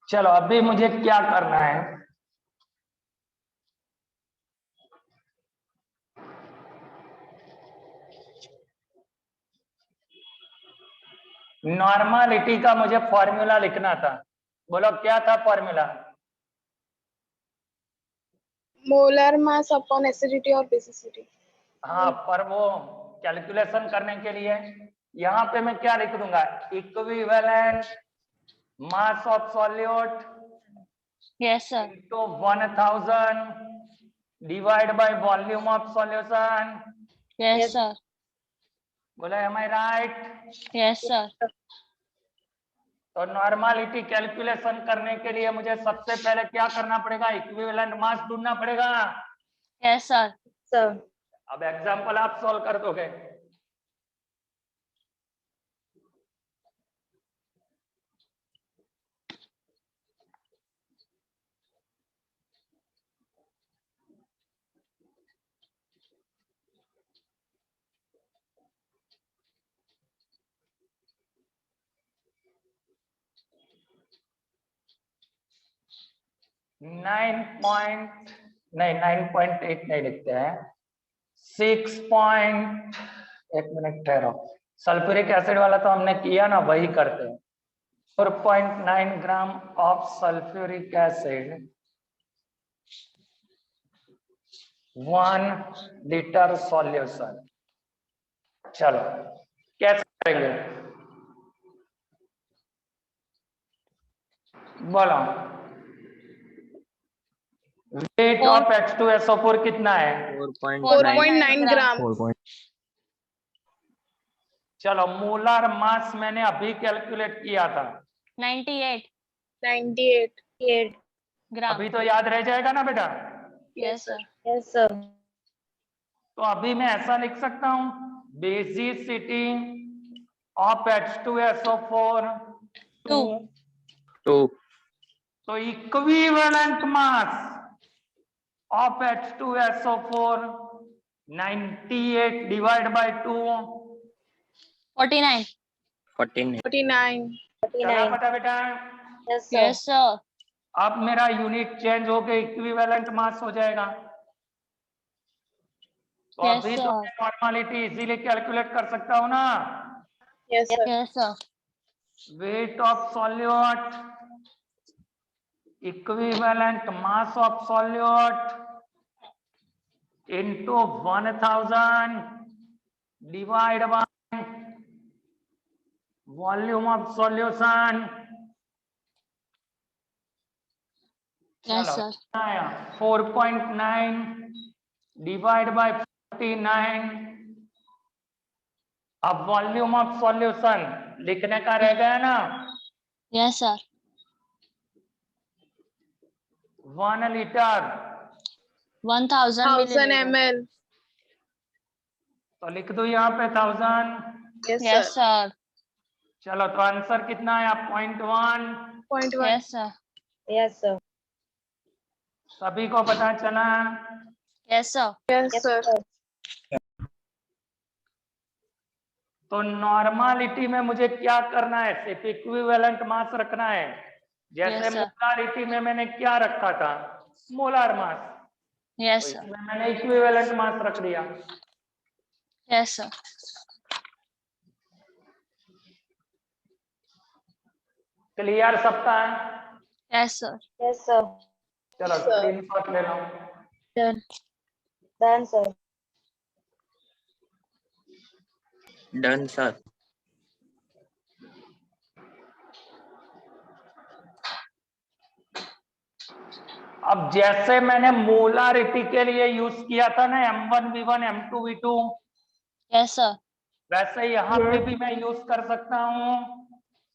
चलो अभी मुझे क्या करना है? नॉर्मालिटी का मुझे फॉर्मूला लिखना था, बोलो क्या था formula? Molar mass upon acidity और बेसिसिटी। हाँ, पर वो कैलकुलेशन करने के लिए यहाँ पे मैं क्या लिख दूंगा? Equivalent mass of solute Yes, sir. into 1000 divide by volume of solution. Yes, sir. बोले am I right? Yes, sir. तो नॉर्मालिटी कैलकुलेशन करने के लिए मुझे सबसे पहले क्या करना पड़ेगा? इक्विवेलेंट मास ढूंढना पड़ेगा। Yes, sir. Sir. अब एग्जांपल आप सॉल्व कर दोगे। नाइन पॉइंट नहीं 9.8 नहीं लिखते हैं, 6. एक मिनट ठहरो, सल्फ्यूरिक एसिड वाला तो हमने किया ना, वही करते हैं। 4.9 gram of sulphuric acid 1 litre solution. चलो कैसे करेंगे बोलो? वेट ऑफ H2SO4 कितना है? 4.9 4.9 ग्राम। 4. चलो मोलर मास मैंने अभी कैलकुलेट किया था, 98 98 gram. अभी तो याद रह जाएगा ना बेटा? Yes, sir. Yes, sir. तो अभी मैं ऐसा लिख सकता हूं, बेसिसिटी ऑफ H2SO4 2. 2 तो equivalent mass of H2SO4 98 divide by 2 49. 49 49 चला पता बेटा? Yes, sir. Yes, sir. अब मेरा यूनिट चेंज होके इक्विवेलेंट मास हो जाएगा। तो Yes, अभी तो sir. मैं नॉर्मालिटी इजीली कैलकुलेट कर सकता हूँ ना। Yes, sir. Yes, sir. Weight of solute equivalent mass of solute into 1000 divide by volume of solution. Yes, sir. 4.9 divide by 49। अब वॉल्यूम ऑफ सॉल्यूशन लिखने का रह गया ना, Yes, sir. 1 litre 1000 1000 milliliter. ml। तो लिख दो यहाँ पे 1000। Yes, Yes, sir. sir. चलो तो आंसर कितना आया? 0.1। 0.1। Yes, sir. Yes, sir. सभी को पता चला? Yes, sir. Yes, Yes, sir. sir. तो नॉर्मालिटी में मुझे क्या करना है? सिर्फ इक्विवेलेंट मास रखना है। जैसे Yes, sir. मोलारिटी में मैंने क्या रखा था? Molar mass. Yes, तो sir. इसमें मैंने इक्विवेलेंट मास रख दिया। Yes, sir. क्लियर सबका है? Yes, sir. Yes, sir. चलो Yes, sir. स्क्रीनशॉट ले लो। Done. Done, sir. Done sir. अब जैसे मैंने मोलारिटी के लिए यूज किया था ना M1V1 M2V2, Yes, sir. वैसे यहाँ पे भी मैं यूज कर सकता हूँ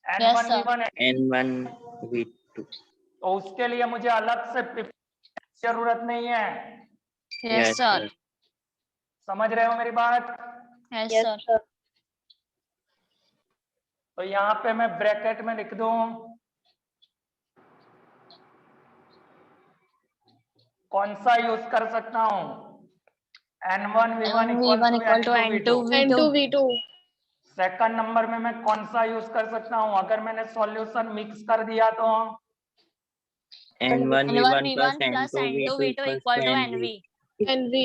Yes, sir. N1V1। N1V2। तो उसके लिए मुझे अलग से प्रिपरेशन की जरूरत नहीं है। Yes, sir. समझ रहे हो मेरी बात? Yes, Yes, sir. sir. तो यहाँ पे मैं ब्रैकेट में लिख दूं कौन सा यूज कर सकता हूँ? N1V1 V1 equal to N2V2। N2V2। Second number में मैं कौन सा यूज कर सकता हूँ? अगर मैंने सॉल्यूशन मिक्स कर दिया तो N1V1 plus plus N2V2 N2V2 equal to NV. NV।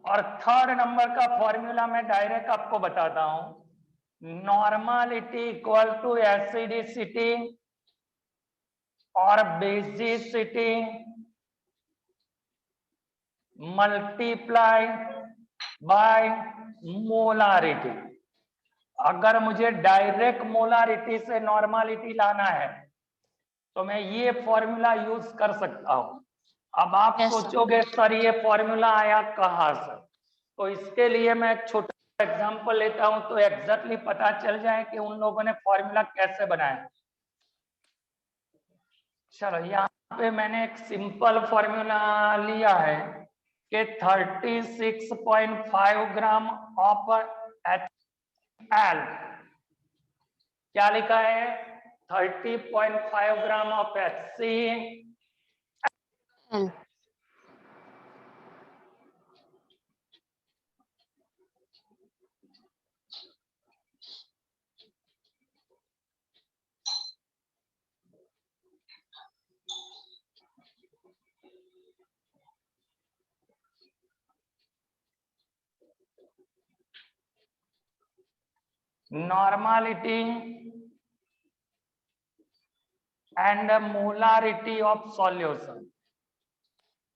और थर्ड नंबर का फॉर्मूला मैं डायरेक्ट आपको बताता हूँ। नॉर्मालिटी इक्वल टू एसिडिसिटी और बेसिसिटी मल्टीप्लाई बाय मोलारिटी। अगर मुझे डायरेक्ट मोलारिटी से नॉर्मालिटी लाना है तो मैं ये फॉर्मूला यूज कर सकता हूं। अब आप Yes, sir. सोचोगे सर ये फॉर्मूला आया कहां से, तो इसके लिए मैं एक छोटा एग्जांपल लेता हूं तो एग्जैक्टली पता चल जाए कि उन लोगों ने फॉर्मूला कैसे बनाया। चलो यहाँ पे मैंने एक सिंपल फॉर्मूला लिया है कि 36.5 ग्राम ऑफ HL, क्या लिखा है 30.5 gram of HCl L. Normality and molarity of solution.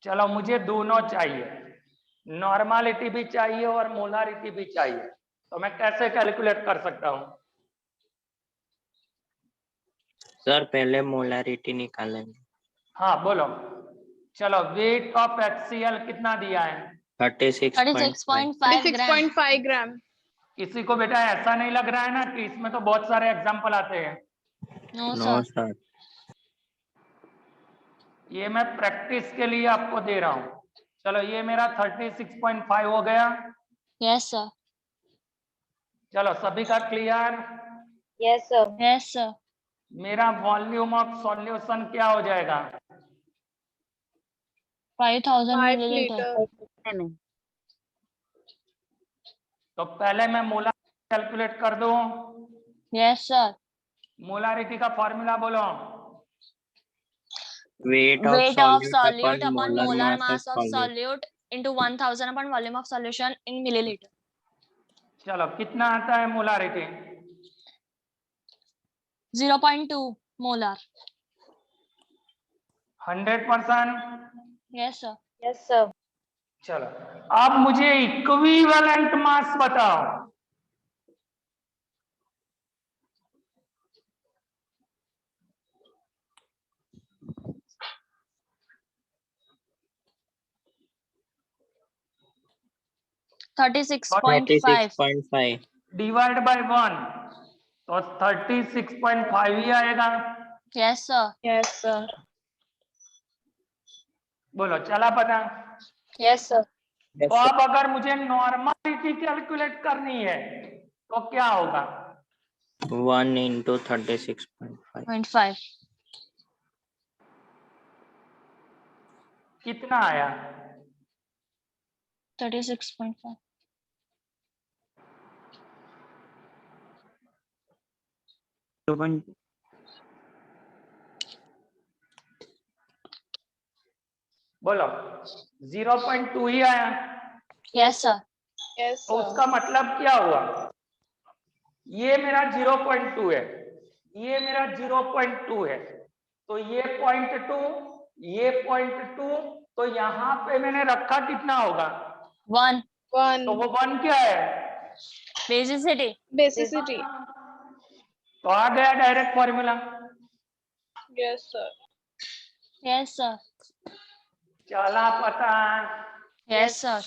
चलो मुझे दोनों चाहिए, नॉर्मालिटी भी चाहिए और मोलारिटी भी चाहिए, तो मैं कैसे कैलकुलेट कर सकता हूं? सर पहले मोलारिटी निकालेंगे। हाँ बोलो। चलो वेट ऑफ HCl कितना दिया है? 36.5। 36.5 ग्राम. 36.5 ग्राम। किसी को बेटा ऐसा नहीं लग रहा है ना कि इसमें तो बहुत सारे एग्जाम्पल आते हैं? No, no sir. सर। ये मैं प्रैक्टिस के लिए आपको दे रहा हूं। चलो ये मेरा 36.5 हो गया। Yes, sir. चलो सभी का clear? Yes, sir. Yes, sir. मेरा वॉल्यूम ऑफ सॉल्यूशन क्या हो जाएगा? 5000 5 milliliter. लीटर। तो पहले मैं मोलारिटी कैलकुलेट कर दूं। Yes, sir. मोलारिटी का फॉर्मूला बोलो। Weight Weight of solute upon molar molar mass mass of of solute. solute into 1000 upon volume of solution in milliliter. चलो कितना आता है molarity? 0.2 molar. 100%? Yes, sir. Yes, sir. चलो अब मुझे इक्विवेलेंट मास बताओ। Thirty-six point 36.5। डिवाइड बाय 1 तो 36.5 ही आएगा। Yes, sir. Yes, sir. बोलो चला पता? Yes, sir. तो अब अगर मुझे नॉर्मालिटी कैलकुलेट करनी है तो क्या होगा? 1 into 36.5। 0.5. कितना आया? 36.5. बोलो 0.2 ही आया। Yes, sir. Yes, तो sir. उसका मतलब क्या हुआ? ये मेरा 0.2 है, ये मेरा 0.2 है, तो ये 0.2, ये 0.2, तो यहाँ पे मैंने रखा कितना होगा? 1. 1. तो वो 1 क्या है? Basicity. Basicity. तो आ गया direct formula. Yes, sir. Yes, sir. चला पता? Yes, sir.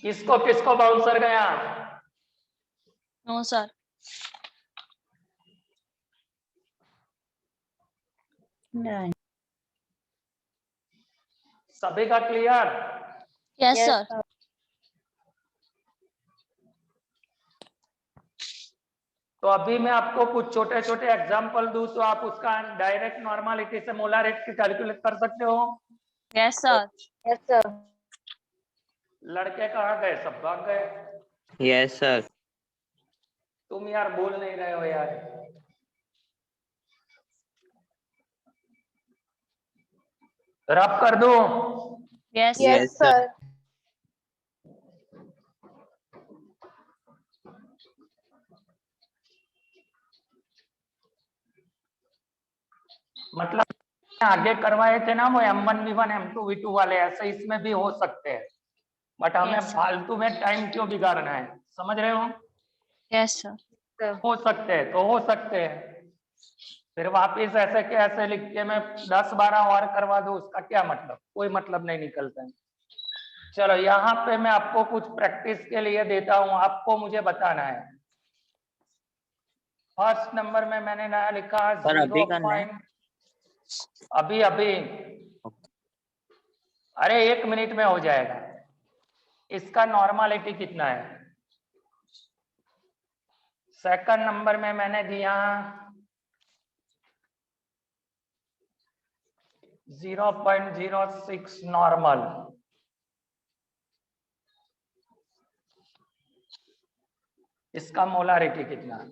किसको किसको बाउंसर गया? No, sir. Nine. सभी का clear? Yes, Yes, sir. sir. तो अभी मैं आपको कुछ छोटे छोटे एग्जांपल दूं तो आप उसका डायरेक्ट नॉर्मालिटी से मोलारिटी कैलकुलेट कर सकते हो। Yes, sir. Yes, sir. लड़के कहाँ गए? सब भाग गए। Yes sir. तुम यार बोल नहीं रहे हो यार। रब कर दो। Yes, Yes, sir. sir. मतलब आगे करवाए थे ना वो M1V1 M2V2 वाले, ऐसे इसमें भी हो सकते हैं, बट हमें Yes, sir. फालतू में टाइम क्यों बिगाड़ना है, समझ रहे हो? Yes, sir. हो सकते हैं तो हो सकते हैं, फिर वापिस ऐसे के ऐसे लिख के मैं 10-12 और करवा दूं, उसका क्या मतलब, कोई मतलब नहीं निकलता है। चलो यहाँ पे मैं आपको कुछ प्रैक्टिस के लिए देता हूँ, आपको मुझे बताना है। फर्स्ट नंबर में मैंने नया लिखा सर, अभी 0 करना है? अभी अरे 1 मिनट में हो जाएगा। इसका नॉर्मलिटी कितना है? सेकंड नंबर में मैंने दिया 0.06 नॉर्मल। इसका मोलारिटी कितना है?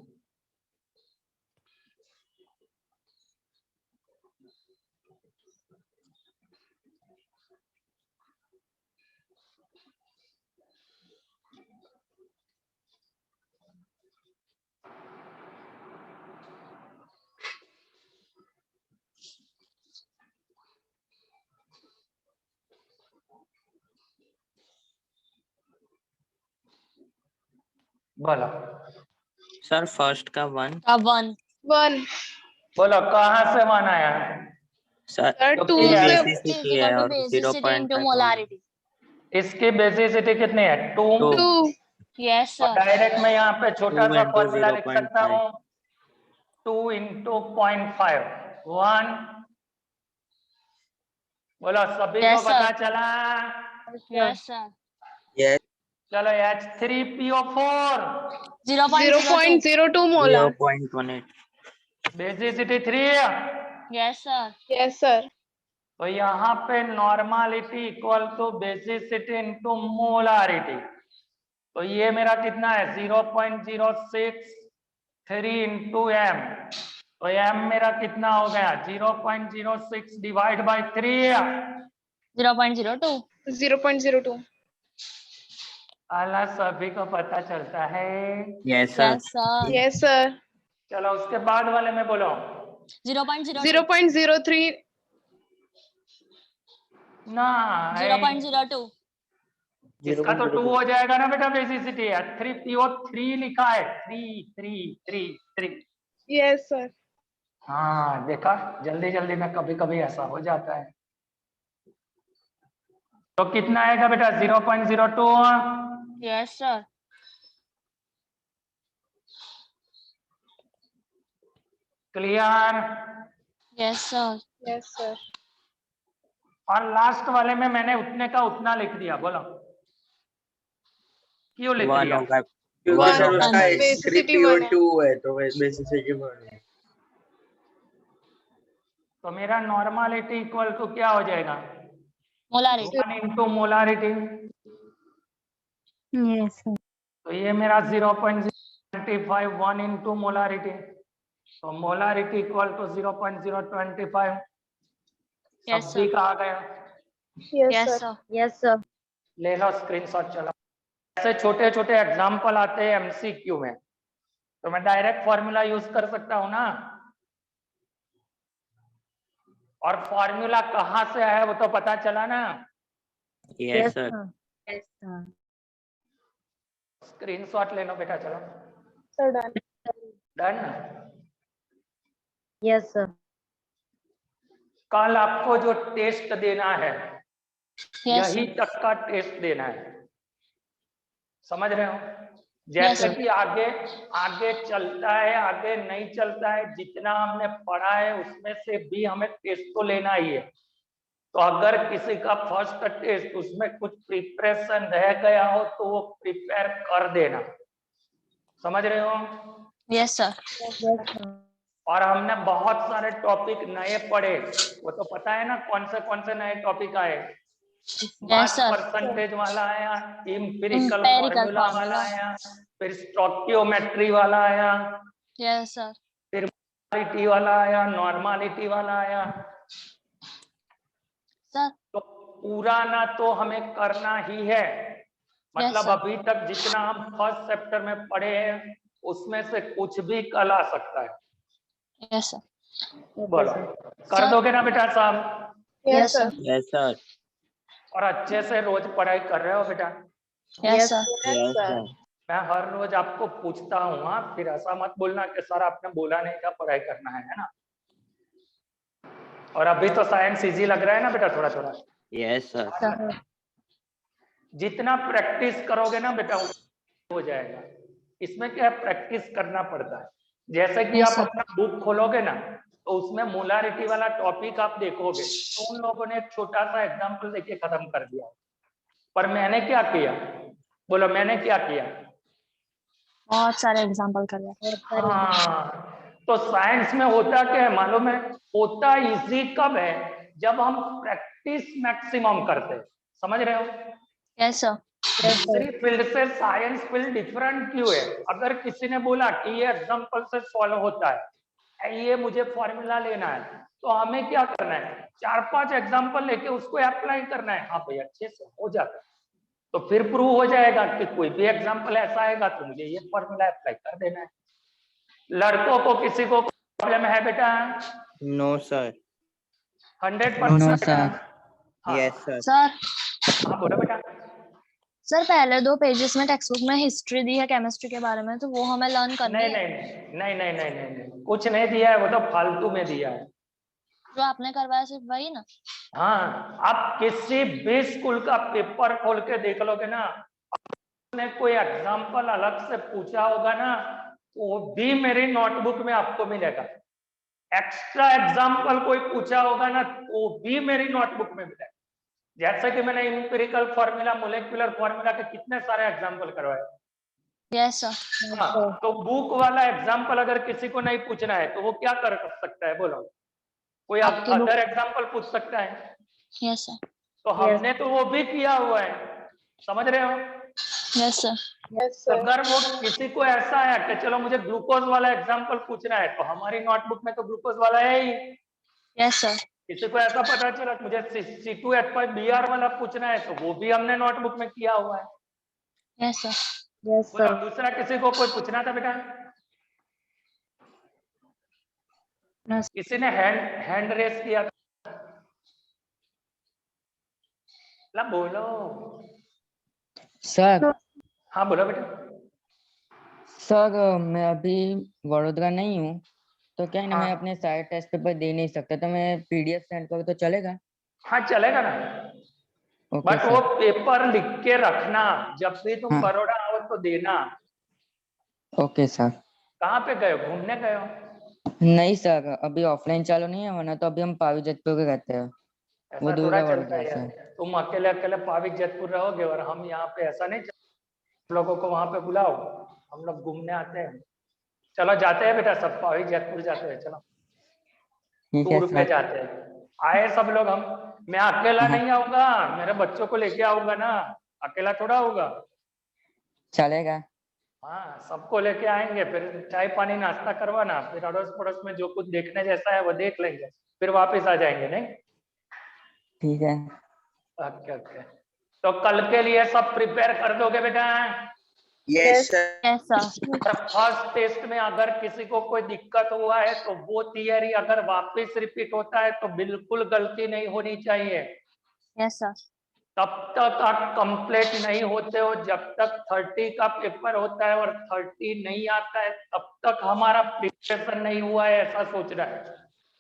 बोलो सर फर्स्ट का 1। One. 1 बोलो कहाँ से 1 आया? सर सर तो 2 ये से है। बेसिसिटी है और Basicity into 0.5 molarity. इसकी बेसिसिटी कितनी है? 2। 2 Yes, और sir. डायरेक्ट मैं यहाँ पे छोटा 2 सा into फॉर्मूला लिख सकता 0.5। हूँ, 2 into 0.5 1। बोलो सभी को Yes, पता sir. चला? Yes, sir. यस। चलो H3PO4 0.02. 0.02 molar. 0.18। Basicity 3। Yes, sir. Yes, sir. तो यहाँ पे normality equal to basicity into molarity, तो ये मेरा कितना है? 0.063 इंटू एम, तो एम मेरा कितना हो गया? 0.06 डिवाइड बाई 3। 0.02. 0.02. अल्लाह सभी को पता चलता है। Yes sir. Yes, sir. Yes, sir. चलो उसके बाद वाले में बोलो। 0.06. 0.03. ना 0.02. इसका तो 2 हो जाएगा ना बेटा, बेसिसिटी है। 3PO3 लिखा है, 3। Yes, sir. हाँ देखा, जल्दी जल्दी में कभी कभी ऐसा हो जाता है। तो कितना आएगा बेटा? 0.02। Yes, sir. Clear? Yes, sir. Yes, sir. और लास्ट वाले में मैंने उतने का उतना लिख दिया, बोलो क्यों लिख 1 दिया? होगा। क्योंकि One सर होगा, उसका basicity H3PO2 1 है। है तो बेसिसिटी 1 है। तो मेरा नॉर्मलिटी इक्वल टू क्या हो जाएगा? Molarity. 1 into molarity, Yes, sir. तो ये मेरा 0.025 1 इंटू मोलारिटी, तो मोलारिटी इक्वल टू 0.025। Yes, सभी sir. का आ गया। Yes, Yes, sir. sir. Yes, sir. ले लो स्क्रीनशॉट, चलो। ऐसे छोटे छोटे एग्जाम्पल आते हैं MCQ में, तो मैं डायरेक्ट फॉर्मूला यूज कर सकता हूं ना, और फॉर्मूला कहाँ से आया वो तो पता चला ना। Yes sir. sir. Yes, sir. Screenshot ले लो बेटा, चलो। Sir, done. Done. Yes, sir. कल आपको जो टेस्ट देना है, Yes, यही sir. तक का टेस्ट देना है, समझ रहे हो? Yes, जैसे sir. कि आगे आगे चलता है, आगे नहीं चलता है, जितना हमने पढ़ा है उसमें से भी हमें टेस्ट तो लेना ही है। तो अगर किसी का फर्स्ट टेस्ट उसमें कुछ प्रिपरेशन रह गया हो तो वो प्रिपेयर कर देना, समझ रहे हो? Yes, sir. Yes, sir. और हमने बहुत सारे टॉपिक नए पढ़े, वो तो पता है ना कौन से नए टॉपिक आए? Yes, sir. परसेंटेज वाला आया, इंपेरिकल Empirical फॉर्मूला वाला formula. आया, फिर स्टोकियोमेट्री वाला आया, Yes, sir. फिर मोलारिटी वाला आया, नॉर्मलिटी वाला आया। Sir. तो पूरा ना तो हमें करना ही है, मतलब sir. अभी तक जितना हम फर्स्ट चैप्टर में पढ़े हैं उसमें से कुछ भी कल आ सकता है। Yes, sir. बोलो, कर दोगे ना बेटा साहब? Yes, sir. Yes, sir. और अच्छे से रोज पढ़ाई कर रहे हो बेटा? Yes, sir. Yes, sir. मैं हर रोज आपको पूछता हूँ, हाँ, फिर ऐसा मत बोलना कि सर आपने बोला नहीं था पढ़ाई करना है ना? और अभी तो साइंस इजी लग रहा है ना बेटा थोड़ा थोड़ा? Yes, sir. जितना प्रैक्टिस करोगे ना बेटा हो जाएगा। इसमें क्या प्रैक्टिस करना पड़ता है। जैसे कि Yes, आप sir. अपना बुक खोलोगे ना तो उसमें मोलारिटी वाला टॉपिक आप देखोगे तो उन लोगों ने एक छोटा सा एग्जांपल देके खत्म कर दिया, पर मैंने क्या किया? बोलो मैंने क्या किया? बहुत सारे एग्जांपल कर दिया। हाँ, तो साइंस में होता क्या है मालूम है? होता इजी कब है? जब हम प्रैक्टिस मैक्सिमम करते हैं। समझ रहे हो? Yes, sir. दूसरी फील्ड से साइंस फील्ड डिफरेंट क्यों है? अगर किसी ने बोला कि ये एग्जांपल से सॉल्व होता है, ये मुझे फॉर्मूला लेना है, तो हमें क्या करना है? 4-5 एग्जांपल लेके उसको अप्लाई करना है। हाँ भाई अच्छे से हो जाता है, तो फिर प्रूव हो जाएगा कि कोई भी एग्जांपल ऐसा आएगा तो मुझे ये फॉर्मूला अप्लाई कर देना है। लड़कों को किसी को प्रॉब्लम है बेटा? No, sir. 100%? No, sir. हाँ, Yes, sir. सर हाँ बोलो बेटा। सर पहले 2 पेजेस में टेक्स्ट बुक में हिस्ट्री दी है केमिस्ट्री के बारे में, तो वो हमें लर्न करनी नहीं है। नहीं नहीं नहीं नहीं नहीं नहीं, कुछ नहीं दिया है, वो तो फालतू में दिया है। जो आपने करवाया सिर्फ वही ना? हाँ, आप किसी भी स्कूल का पेपर खोल के देख लोगे ना, उसने कोई एग्जाम्पल अलग से पूछा होगा ना, वो भी मेरी नोटबुक में आपको मिलेगा। एक्स्ट्रा एग्जाम्पल कोई पूछा होगा ना, वो भी मेरी नोटबुक में मिलेगा। जैसे कि मैंने इंपेरिकल फॉर्मूला, मोलेकुलर फॉर्मूला के कितने सारे एग्जाम्पल करवाए। Yes sir. हाँ, तो बुक वाला एग्जाम्पल अगर किसी को नहीं पूछना है तो वो क्या कर सकता है? बोलो, कोई आपके बुक- अदर एग्जाम्पल पूछ सकता है? Yes sir. तो हमने तो वो भी किया हुआ है। समझ रहे हो? Yes sir. Yes, तो sir. अगर वो किसी को ऐसा है कि चलो मुझे ग्लूकोज वाला एग्जाम्पल पूछना है, तो हमारी नोटबुक में तो ग्लूकोज वाला है ही। Yes sir. किसी को ऐसा पता चला मुझे C2H5Br वाला पूछना है, तो वो भी हमने नोटबुक में किया हुआ है। Yes sir. Yes, बोलो, sir. दूसरा किसी को कोई पूछना था बेटा? किसी ने हैंड रेस किया था? ला बोलो। सर हाँ बोलो बेटा। सर मैं अभी वडोदरा नहीं हूँ, तो क्या है ना, हाँ। मैं अपने सारे टेस्ट पेपर दे नहीं सकता, तो मैं PDF सेंड करूँ तो चलेगा? हाँ चलेगा ना, ओके बट वो सर। पेपर लिख के रखना, जब भी तुम हाँ। बड़ौदा आओ तो देना। Okay sir. कहाँ पे गए हो? घूमने गए हो? नहीं सर, अभी ऑफलाइन चालू नहीं है, वरना तो अभी हम पावी जयपुर के रहते हैं, वो ऐसा दूर थोड़ा है चलता वडोदरा है से। यार, तुम अकेले अकेले पाविक जयपुर रहोगे और हम यहाँ पे, ऐसा नहीं चलता। हम लोगों को वहां पे बुलाओ, हम लोग घूमने आते हैं। चलो जाते हैं बेटा, सब पाविक जयपुर जाते हैं, चलो ठीक है टूर पे सर। जाते हैं। आए सब लोग। मैं अकेला हाँ। नहीं आऊंगा, मेरे बच्चों को लेके आऊंगा ना, अकेला थोड़ा होगा। चलेगा। हाँ, सबको लेके आएंगे, फिर चाय पानी नाश्ता करवाना, फिर अड़ोस पड़ोस में जो कुछ देखने जैसा है वो देख लेंगे, फिर वापस आ जाएंगे। नहीं? ठीक है। ओके ओके, तो कल के लिए सब प्रिपेयर कर दोगे बेटा? Yes, sir. Yes sir. First test में अगर किसी को कोई दिक्कत हुआ है तो वो थियरी अगर वापस रिपीट होता है तो बिल्कुल गलती नहीं होनी चाहिए। Yes sir. तब तक आप कंप्लीट नहीं होते हो जब तक 30 का पेपर होता है, और 30 नहीं आता है तब तक हमारा प्रिपरेशन नहीं हुआ है, ऐसा सोचना है।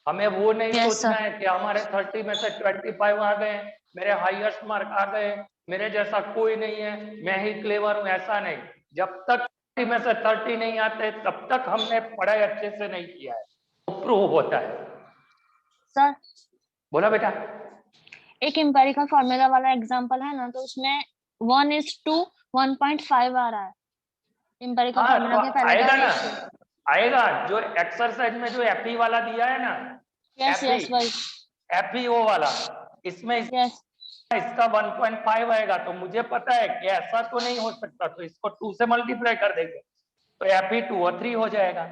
हमें वो नहीं Yes, सोचना sir. है कि हमारे 30 में से 25 आ गए, मेरे हाईएस्ट मार्क आ गए, मेरे जैसा कोई नहीं है, मैं ही क्लेवर हूँ, ऐसा नहीं। जब तक 30 में से 30 नहीं आते तब तक हमने पढ़ाई अच्छे से नहीं किया है, तो प्रूव होता है। सर बोला बेटा। एक एम्पिरिकल फॉर्मूला वाला एग्जांपल है ना, तो उसमें 1:1.5 आ रहा है एम्पिरिकल हाँ फॉर्मूला के तो पहले आएगा का ना, रेशियो। आएगा। जो एक्सरसाइज में जो FE वाला दिया है ना, यस यस वही। FEO वाला, इसमें यस इसका 1.5 आएगा, तो मुझे पता है कि ऐसा तो नहीं हो सकता, तो इसको 2 से मल्टीप्लाई कर देंगे तो FE2 और 3 हो जाएगा।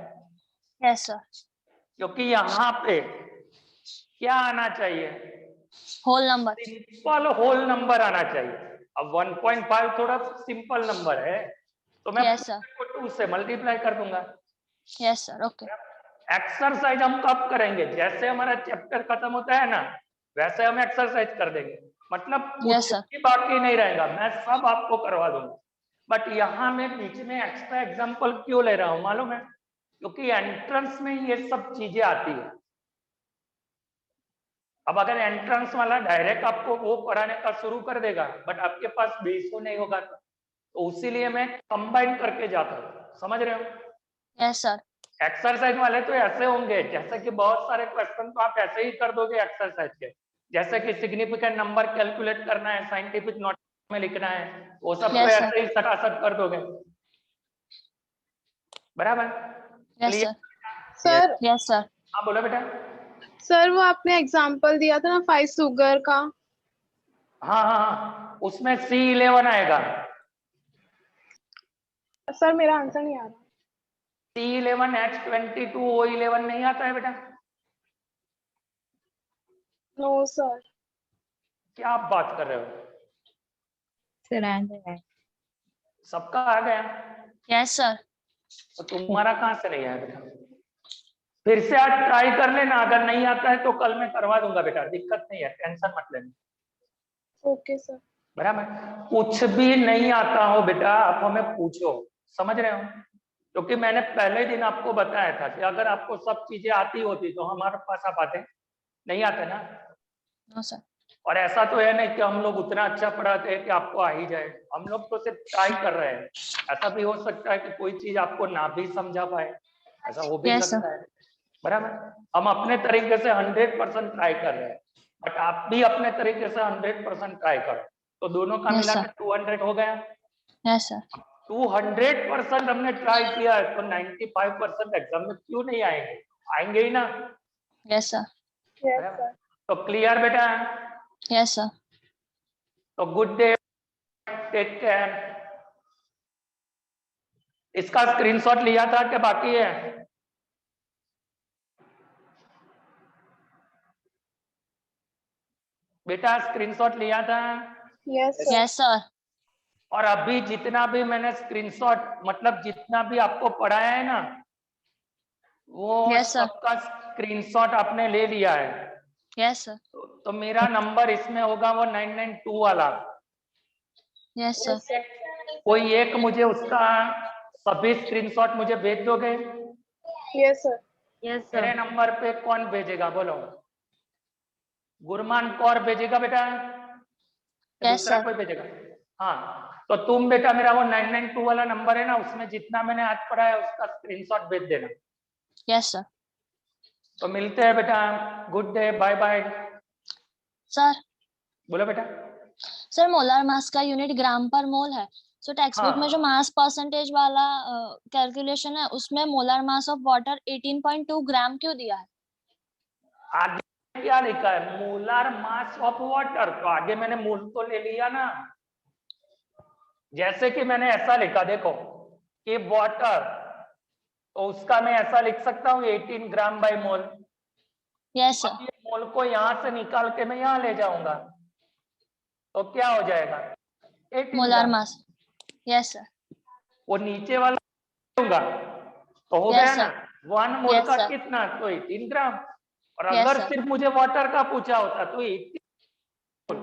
Yes sir. क्योंकि यहाँ पे क्या आना चाहिए? Whole number. Simple whole number आना चाहिए। अब 1.5 थोड़ा सिंपल नंबर है, तो मैं Yes, sir. 2 से मल्टीप्लाई कर दूंगा। Yes sir. ओके। एक्सरसाइज हम कब करेंगे? जैसे हमारा चैप्टर खत्म होता है ना, वैसे हम एक्सरसाइज कर देंगे, मतलब Yes, कुछ sir. भी बाकी नहीं रहेगा, मैं सब आपको करवा दूंगा। बट यहाँ मैं बीच में एक्स्ट्रा एग्जांपल क्यों ले रहा हूँ मालूम है? क्योंकि एंट्रेंस में ये सब चीजें आती है। अब अगर एंट्रेंस वाला डायरेक्ट आपको वो पढ़ाने का शुरू कर देगा, बट आपके पास बेस नहीं होगा, तो उसीलिए मैं कंबाइन करके जाता हूँ, समझ रहे हो? Yes, sir. एक्सरसाइज वाले तो ऐसे होंगे, जैसे कि बहुत सारे क्वेश्चन तो आप ऐसे ही कर दोगे एक्सरसाइज के, जैसे कि सिग्निफिकेंट नंबर कैलकुलेट करना है, साइंटिफिक नोट में लिखना है, वो सब तो Yes, sir. ऐसे ही सटासट कर दोगे, बराबर? Yes, Clear? sir. Sir Yes, sir. हाँ बोलो बेटा। सर वो आपने एग्जांपल दिया था ना 5 शुगर का, हाँ हाँ हाँ, उसमें C11 आएगा। सर मेरा आंसर नहीं आ रहा। C11 H22 O11 नहीं आता है बेटा? No sir. क्या आप बात कर रहे हो? Sir, answer है. सबका आ गया, Yes, sir. तो तुम्हारा कहाँ से नहीं आया बेटा? फिर से आज ट्राई कर लेना, अगर नहीं आता है तो कल मैं करवा दूंगा बेटा, दिक्कत नहीं है, टेंशन मत लेना, ओके सर। बराबर? कुछ भी नहीं आता हो बेटा, आप हमें पूछो, समझ रहे हो? क्योंकि मैंने पहले दिन आपको बताया था कि अगर आपको सब चीजें आती होती तो हमारे पास आप आते, नहीं आते ना। No, sir. और ऐसा तो है नहीं कि हम लोग उतना अच्छा पढ़ाते हैं कि आपको आ ही जाए, हम लोग तो सिर्फ ट्राई कर रहे हैं। ऐसा भी हो सकता है कि कोई चीज आपको ना भी समझा पाए, ऐसा हो भी Yes, sir. सकता है, बराबर? हम अपने तरीके से 100% ट्राई कर रहे हैं, बट आप भी अपने तरीके से 100% ट्राई करो, तो दोनों का Yes, मिला sir. के 200 हो गया। Yes, sir. 200% हमने ट्राई किया है, तो 95% एग्जाम में क्यों नहीं आएंगे? आएंगे ही ना, Yes, sir. यस बराबर? सर। तो क्लियर बेटा? Yes, sir. तो गुड डे, टेक केयर। इसका स्क्रीनशॉट लिया था कि बाकी है? बेटा स्क्रीनशॉट लिया था? Yes sir. Yes, sir. और अभी जितना भी मैंने स्क्रीनशॉट मतलब जितना भी आपको पढ़ाया है ना, वो Yes, sir. सबका स्क्रीनशॉट आपने ले लिया है, Yes, sir. तो मेरा नंबर इसमें होगा वो 992 वाला। Yes, sir. Yes sir. कोई एक मुझे उसका सभी स्क्रीनशॉट मुझे भेज दोगे? Yes sir. Yes, मेरे sir. नंबर पे कौन भेजेगा बोलो? गुरमान कौर भेजेगा बेटा, या Yes, दूसरा sir. कोई भेजेगा? हाँ, तो तुम बेटा मेरा वो 992 वाला नंबर है ना, उसमें जितना मैंने आज पढ़ा है उसका स्क्रीनशॉट भेज देना। Yes, sir. तो मिलते हैं बेटा, good day, bye bye. Sir. बोलो बेटा। सर मोलर मास का यूनिट ग्राम पर मोल है, सो टेक्स्ट बुक में जो हाँ, मास परसेंटेज वाला कैलकुलेशन है उसमें मोलर मास ऑफ वाटर 18.2 ग्राम क्यों दिया है? आगे क्या लिखा है? मोलर मास ऑफ वाटर, तो आगे मैंने मोल तो ले लिया ना, जैसे कि मैंने ऐसा लिखा देखो कि वाटर, तो उसका मैं ऐसा लिख सकता हूँ 18 ग्राम बाय मोल। Yes sir. अब ये मोल को यहां से निकाल के मैं यहां ले जाऊंगा, तो क्या हो जाएगा? 18 molar gram. Mass. Yes sir. वो नीचे वाला लूंगा, तो हो Yes, गया ना, sir. 1 मोल Yes, का sir. कितना? तो 18 ग्राम। और Yes, अगर sir. सिर्फ मुझे वाटर का पूछा होता तो 18,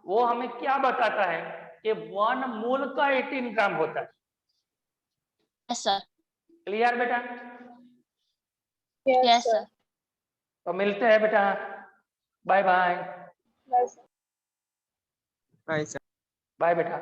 वो हमें क्या बताता है कि 1 मोल का 18 ग्राम होता है। Yes sir. क्लियर बेटा? Yes sir. तो मिलते हैं बेटा, bye bye. Bye sir. Bye sir. Bye बेटा।